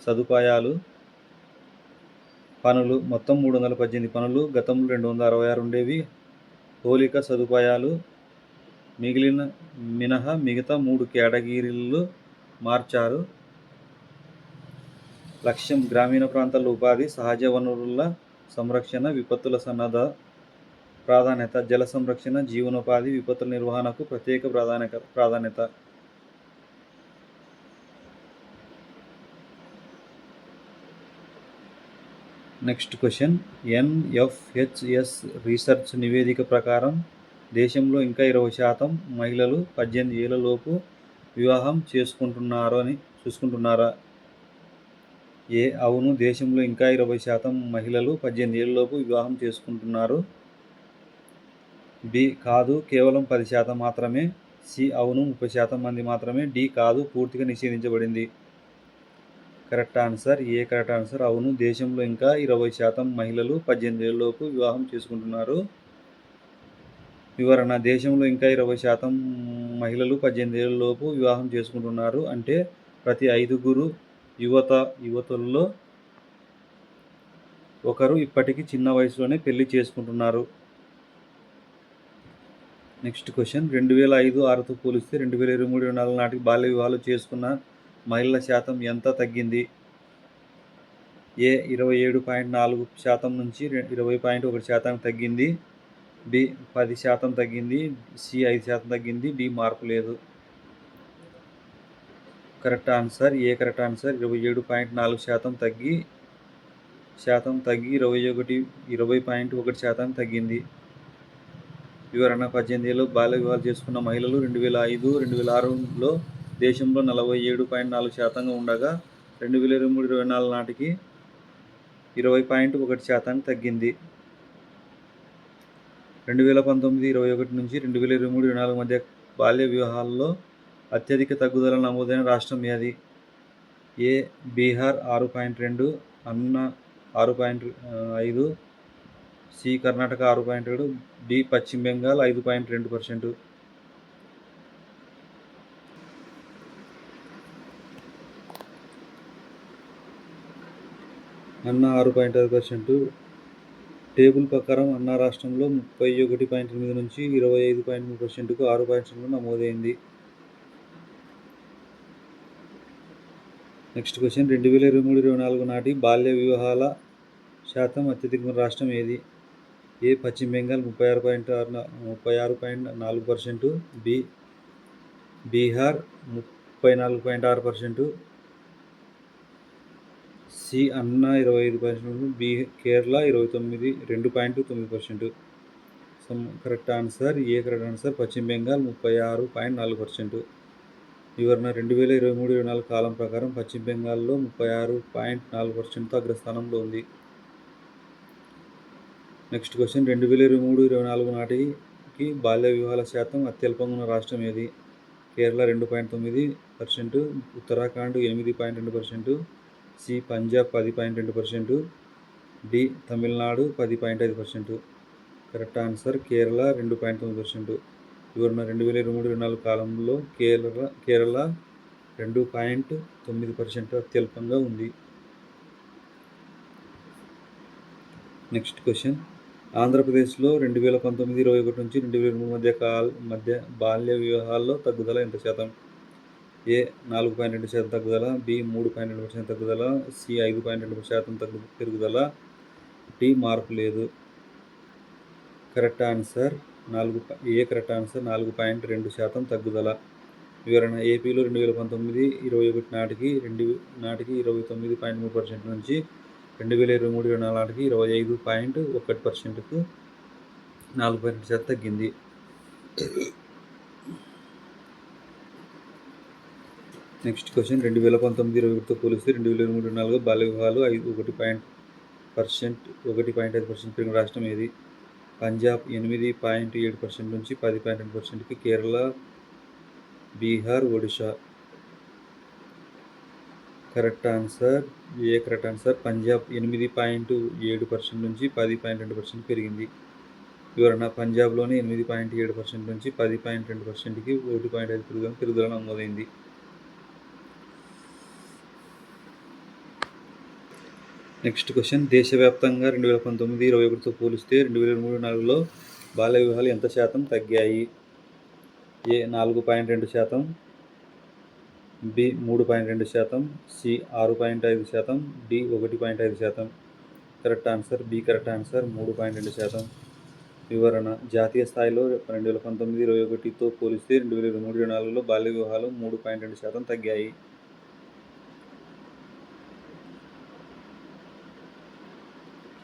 [SPEAKER 1] సదుపాయాలు. పనులు: మొత్తం 318 పనులు, గతంలో 266 ఉండేవి. మౌలిక సదుపాయాలు మినహా మిగతా 3 కేటగిరీలు మార్చారు. లక్ష్యం: గ్రామీణ ప్రాంతాల్లో ఉపాధి, సహజ వనరుల సంరక్షణ, విపత్తుల సన్నద్ధ. ప్రాధాన్యత: జల సంరక్షణ, జీవనోపాధి, విపత్తుల నిర్వహణకు ప్రత్యేక ప్రాధాన్యత. నెక్స్ట్ క్వశ్చన్, ఎన్ఎఫ్హెచ్ఎస్ రీసెర్చ్ నివేదిక ప్రకారం దేశంలో ఇంకా 20% మహిళలు 18 ఏళ్లలోపు వివాహం చూసుకుంటున్నారా? ఏ. అవును, దేశంలో ఇంకా 20% మహిళలు 18 ఏళ్లలోపు వివాహం చేసుకుంటున్నారు. బి. కాదు, కేవలం 10% మాత్రమే. సి. అవును, 30% మంది మాత్రమే. డి. కాదు, పూర్తిగా నిషేధించబడింది. Correct answer A. Correct answer. అవును, దేశంలో ఇంకా 20% మహిళలు 18 ఏళ్లలోపు వివాహం చేసుకుంటున్నారు. వివరణ: దేశంలో ఇంకా 20% మహిళలు 18 ఏళ్లలోపు వివాహం చేసుకుంటున్నారు. అంటే ప్రతి 5 యువతుల్లో ఒకరు ఇప్పటికీ చిన్న వయసులోనే పెళ్లి చేసుకుంటున్నారు. నెక్స్ట్ క్వశ్చన్, 2005-6తో పోలిస్తే 2023-24 నాటికి బాల్య వివాహాలు చేసుకున్న మహిళల శాతం ఎంత తగ్గింది? ఏ. 27.4% నుంచి 20.1% తగ్గింది. బి. 10% తగ్గింది. సి. 5% తగ్గింది. డి. మార్పు లేదు. Correct answer A. Correct answer. 27.4% తగ్గి 20.1% తగ్గింది. వివరణ: 18 ఏళ్ళు బాల్య వివాహాలు చేసుకున్న మహిళలు 2005-2006లో దేశంలో 47.4% ఉండగా 2023-24 నాటికి 20.1% తగ్గింది. 2019-21 నుంచి 2023-24 మధ్య బాల్య వివాహాల్లో అత్యధిక తగ్గుదల నమోదైన రాష్ట్రం ఏది? ఏ. బీహార్ 6.2, అన్నా 6.5, సి. కర్ణాటక 6.7, డి. పశ్చిమ బెంగాల్ 5.2%. అన్న 6.5%. టేబుల్ ప్రకారం అన్నా రాష్ట్రంలో 31.8 నుంచి 25.3%కు 6% నమోదైంది. నెక్స్ట్ క్వశ్చన్ 2023-24 నాటి బాల్య వివాహాల శాతం అత్యధిక రాష్ట్రం ఏది? ఏ పశ్చిమ బెంగాల్ 36.4%, బి బీహార్ 34.6%, సి అన్నా 25%, B Kerala 2.9%. Correct answer A correct answer పశ్చిమ బెంగాల్ 36.4%. వివరణ 2023-24 కాలం ప్రకారం పశ్చిమ బెంగాల్లో 36.4%తో అగ్రస్థానంలో ఉంది. నెక్స్ట్ క్వశ్చన్ 2023-24 నాటికి బాల్య వివాహాల శాతం అత్యల్పంగా ఉన్న రాష్ట్రం ఏది? Kerala 2.9%, Uttarakhand 8.2%, C Punjab 10.2%, D Tamil Nadu 10.5%. Correct answer Kerala 2.9%. వివరణ 2023-24 కాలంలో కేరళ 2.9% అత్యల్పంగా ఉంది. నెక్స్ట్ క్వశ్చన్ ఆంధ్రప్రదేశ్లో 2019-21 నుంచి 2023 మధ్య బాల్య వివాహాల్లో తగ్గుదల ఎంత శాతం? ఏ 4.2% తగ్గుదల, బి 3.2% తగ్గుదల, సి 5.2% పెరుగుదల, డి మార్పు లేదు. Correct answer A correct answer 4.2% తగ్గుదల. వివరణ ఏపీలో 2019-21 నాటికి 29.3% నుంచి 2023-24 నాటికి 25.1%కు 4.2% తగ్గింది. నెక్స్ట్ క్వశ్చన్ 2019-21తో పోలిస్తే 2023-24 బాల్య వివాహాలు 1.5% పెరిగిన రాష్ట్రం ఏది? పంజాబ్ 8.7% నుంచి 10.2%కి, Kerala, Bihar, Odisha. Correct answer A correct answer Punjab 8.7% నుంచి 10.2% పెరిగింది. వివరణ పంజాబ్లోని 8.7% నుంచి 10.2%కి 1.5% పెరుగుదల నమోదైంది. నెక్స్ట్ క్వశ్చన్ దేశవ్యాప్తంగా 2019-21తో పోలిస్తే 2023-24లో బాల్య వివాహాలు ఎంత శాతం తగ్గాయి? A 4.2%, B 3.2%, C 6.5%, D 1.5%. Correct answer B correct answer 3.2%. వివరణ జాతీయ స్థాయిలో 2019-21తో పోలిస్తే 2023-24లో బాల్య వివాహాలు 3.2% తగ్గాయి.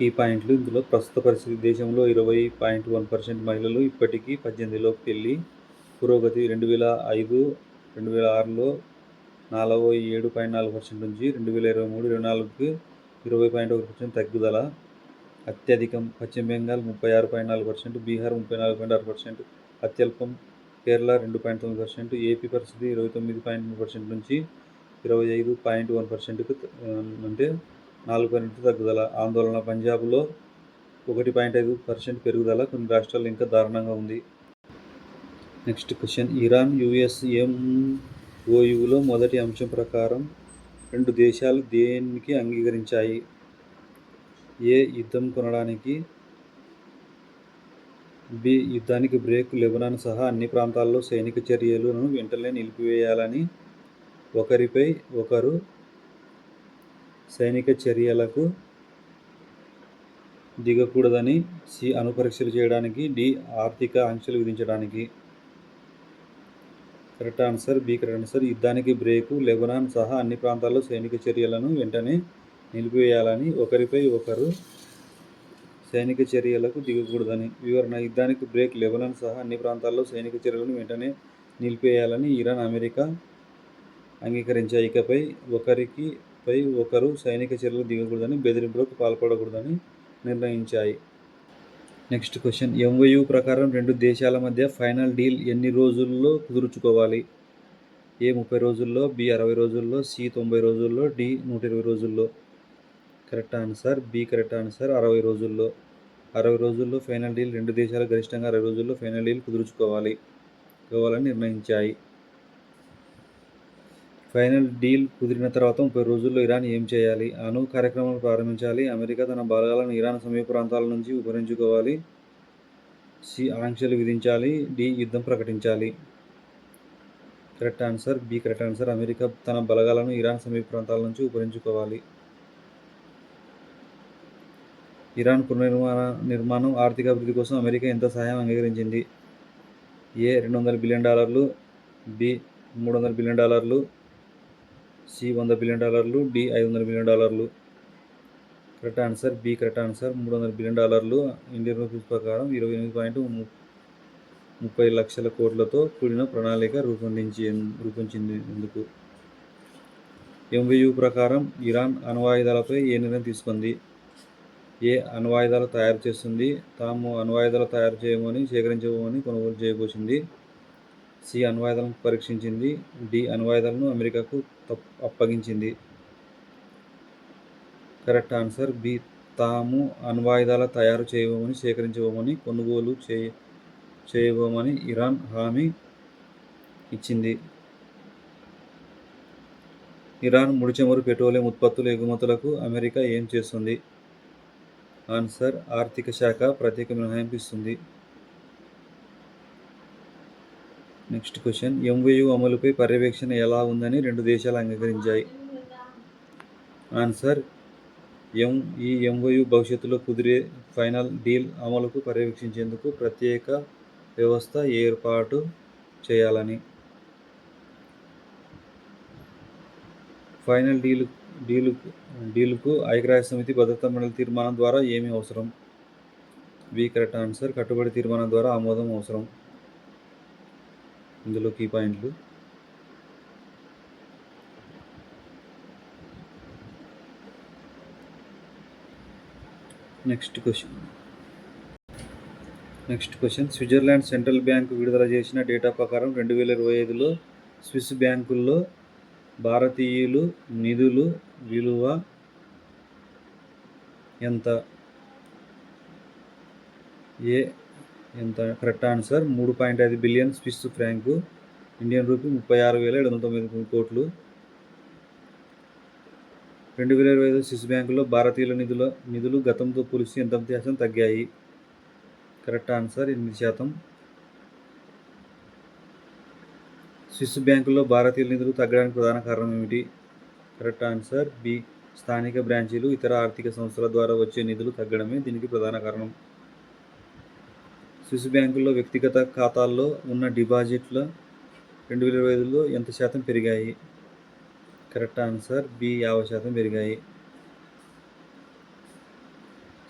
[SPEAKER 1] ఈ పాయింట్లు ఇందులో ప్రస్తుత పరిస్థితి దేశంలో 20.1% మహిళలు ఇప్పటికీ 18లోపు పెళ్లి. పురోగతి 2005-2006లో 47.4% నుంచి 2023-24కి 20.1% తగ్గుదల. అత్యధికం పశ్చిమ బెంగాల్ 36.4%, బీహార్ 34.6%, అత్యల్పం కేరళ 2.9%, ఏపీ పరిస్థితి 29.3% నుంచి 25.1%కు అంటే 4% తగ్గుదల. ఆందోళన పంజాబ్లో 1.5% పెరుగుదల, కొన్ని రాష్ట్రాల్లో ఇంకా దారుణంగా ఉంది. నెక్స్ట్ క్వశ్చన్ ఇరాన్ యుఎస్ ఎంఓయూలో మొదటి అంశం ప్రకారం రెండు దేశాలు దేనికి అంగీకరించాయి? ఏ యుద్ధం కొనడానికి, బి యుద్ధానికి బ్రేక్, లెబనాన్ సహా అన్ని ప్రాంతాల్లో సైనిక చర్యలను వెంటనే నిలిపివేయాలని, ఒకరిపై ఒకరు సైనిక చర్యలకు దిగకూడదని, సి అణు పరీక్షలు చేయడానికి, డి ఆర్థిక ఆంక్షలు విధించడానికి. Correct answer B correct answer యుద్ధానికి బ్రేకు, లెబనాన్ సహా అన్ని ప్రాంతాల్లో సైనిక చర్యలను వెంటనే నిలిపివేయాలని, ఒకరిపై ఒకరు సైనిక చర్యలకు దిగకూడదని. వివరణ యుద్ధానికి బ్రేక్, లెబనాన్ సహా అన్ని ప్రాంతాల్లో సైనిక చర్యలను వెంటనే నిలిపివేయాలని ఇరాన్, అమెరికా అంగీకరించాయి. ఇకపై ఒకరిపై ఒకరు సైనిక చర్యలకు దిగకూడదని, బెదిరింపులకు పాల్పడకూడదని నిర్ణయించాయి. నెక్స్ట్ క్వశ్చన్ ఎంఓయూ ప్రకారం రెండు దేశాల మధ్య ఫైనల్ డీల్ ఎన్ని రోజుల్లో కుదుర్చుకోవాలి? ఏ 30 రోజుల్లో, బి 60 రోజుల్లో, సి 90 రోజుల్లో, డి 120 రోజుల్లో. Correct answer B correct answer 60 రోజుల్లో. 60 రోజుల్లో ఫైనల్ డీల్ రెండు దేశాలు గరిష్టంగా 60 రోజుల్లో ఫైనల్ డీల్ కుదుర్చుకోవాలని నిర్ణయించాయి. ఫైనల్ డీల్ కుదిరిన తర్వాత 30 రోజుల్లో ఇరాన్ ఏం చేయాలి? అణు కార్యక్రమాలు ప్రారంభించాలి. అమెరికా తన బలగాలను ఇరాన్ సమీప ప్రాంతాల నుంచి ఉపసంహరించుకోవాలి. సి. ఆంక్షలు విధించాలి. డి. యుద్ధం ప్రకటించాలి. Correct answer B correct answer. America తన బలగాలను ఇరాన్ సమీప ప్రాంతాల నుంచి ఉపసంహరించుకోవాలి. ఇరాన్ పునర్నిర్మాణం ఆర్థిక అభివృద్ధి కోసం అమెరికా ఎంత సహాయం అంగీకరించింది? A. $200 billion, B. $300 billion, C. $100 billion, D. $500 billion. Correct answer B correct answer. $300 billion Indian rupees ప్రకారం 28.30 లక్షల కోట్లతో కూడిన ప్రణాళిక రూపొందించేందుకు. MOU ప్రకారం ఇరాన్ అణ్వాయుధాలపై ఏ నిర్ణయం తీసుకుంది? ఏ. అణ్వాయుధాలు తయారు చేస్తుంది. తాము అణ్వాయుధాలు తయారు చేయమని, సేకరించబోమని కొనుగోలు చేయబోసింది. సి. అణ్వాయుధాలను పరీక్షించింది. డి. అణ్వాయుధాలను అమెరికాకు అప్పగించింది. Correct answer B. తాము అణ్వాయుధాల తయారు చేయబోమని, సేకరించబోమని, కొనుగోలు చేయబోమని ఇరాన్ హామీ ఇచ్చింది. ఇరాన్ ముడిచమురు పెట్రోలియం ఉత్పత్తుల ఎగుమతులకు అమెరికా ఏం చేస్తుంది? ఆన్సర్ ఆర్థిక శాఖ ప్రత్యేక మినహాయింపు ఇస్తుంది. Next question. MOU అమలుపై పర్యవేక్షణ ఎలా ఉందని 2 దేశాలు అంగీకరించాయి? ఆన్సర్ ఈ MOU భవిష్యత్తులో కుదిరే ఫైనల్ డీల్ అమలుకు పర్యవేక్షించేందుకు ప్రత్యేక వ్యవస్థ ఏర్పాటు చేయాలని. ఫైనల్ డీలుకు ఐక్యరాజ్యసమితి భద్రతా మండలి తీర్మానం ద్వారా ఏమి అవసరం? B correct answer. కట్టుబడి తీర్మానం ద్వారా ఆమోదం అవసరం. ఇందులో కీ పాయింట్లు. Next question. Switzerland central bank విడుదల చేసిన డేటా ప్రకారం 2025లో స్విస్ బ్యాంకుల్లో భారతీయులు నిధుల విలువ ఎంత? ఏ. ఎంత? Correct answer 3.5 billion Swiss franc, Indian rupee 36,793 కోట్లు. 2025 స్విస్ బ్యాంకుల్లో భారతీయుల నిధులు గతంతో పోలిస్తే ఎంత శాతం తగ్గాయి? Correct answer 8%. స్విస్ బ్యాంకుల్లో భారతీయుల నిధులు తగ్గడానికి ప్రధాన కారణం ఏమిటి? Correct answer B. స్థానిక బ్రాంచీలు, ఇతర ఆర్థిక సంస్థల ద్వారా వచ్చే నిధులు తగ్గడమే దీనికి ప్రధాన కారణం. స్విస్ బ్యాంకుల్లో వ్యక్తిగత ఖాతాల్లో ఉన్న డిపాజిట్ల 2025లో ఎంత శాతం పెరిగాయి? Correct answer B. 50% పెరిగాయి.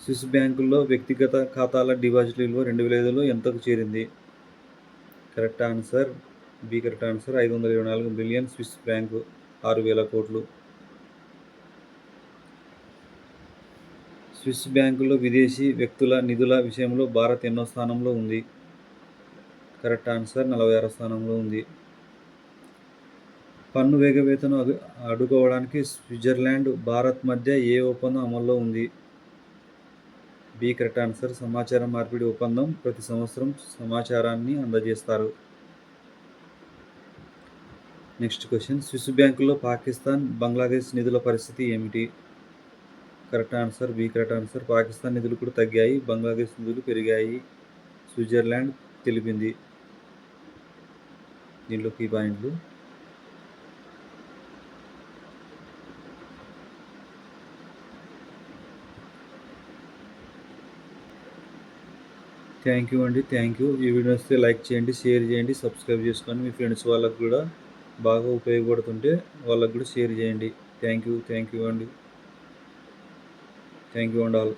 [SPEAKER 1] స్విస్ బ్యాంకుల్లో వ్యక్తిగత ఖాతాల డిపాజిట్ల విలువ 2025లో ఎంతకు చేరింది? Correct answer B correct answer. 524 billion Swiss franc, 6,000 కోట్లు. స్విస్ బ్యాంకుల్లో విదేశీ వ్యక్తుల నిధుల విషయంలో భారత్ ఎన్నో స్థానంలో ఉంది? కరెక్ట్ ఆన్సర్ 46వ స్థానంలో ఉంది. పన్ను ఎగవేతను అడ్డుకోవడానికి స్విట్జర్లాండ్, భారత్ మధ్య ఏ ఒప్పందం అమల్లో ఉంది? B correct answer. సమాచార మార్పిడి ఒప్పందం. ప్రతి సంవత్సరం సమాచారాన్ని అందజేస్తారు. Next question. స్విస్ బ్యాంకుల్లో పాకిస్తాన్, బంగ్లాదేశ్ నిధుల పరిస్థితి ఏమిటి? Correct answer B correct answer. Pakistan నిధులు కూడా తగ్గాయి, బంగ్లాదేశ్ నిధులు పెరిగాయి, స్విట్జర్లాండ్ తెలిపింది. దీనిలో కీ పాయింట్లు. థ్యాంక్ యూ అండి. Thank you. ఈ వీడియో వస్తే లైక్ చేయండి, షేర్ చేయండి, సబ్స్క్రైబ్ చేసుకొని మీ ఫ్రెండ్స్ వాళ్ళకు కూడా బాగా ఉపయోగపడుతుంటే వాళ్ళకు కూడా షేర్ చేయండి. థ్యాంక్ యూ అండి. Thank you and all.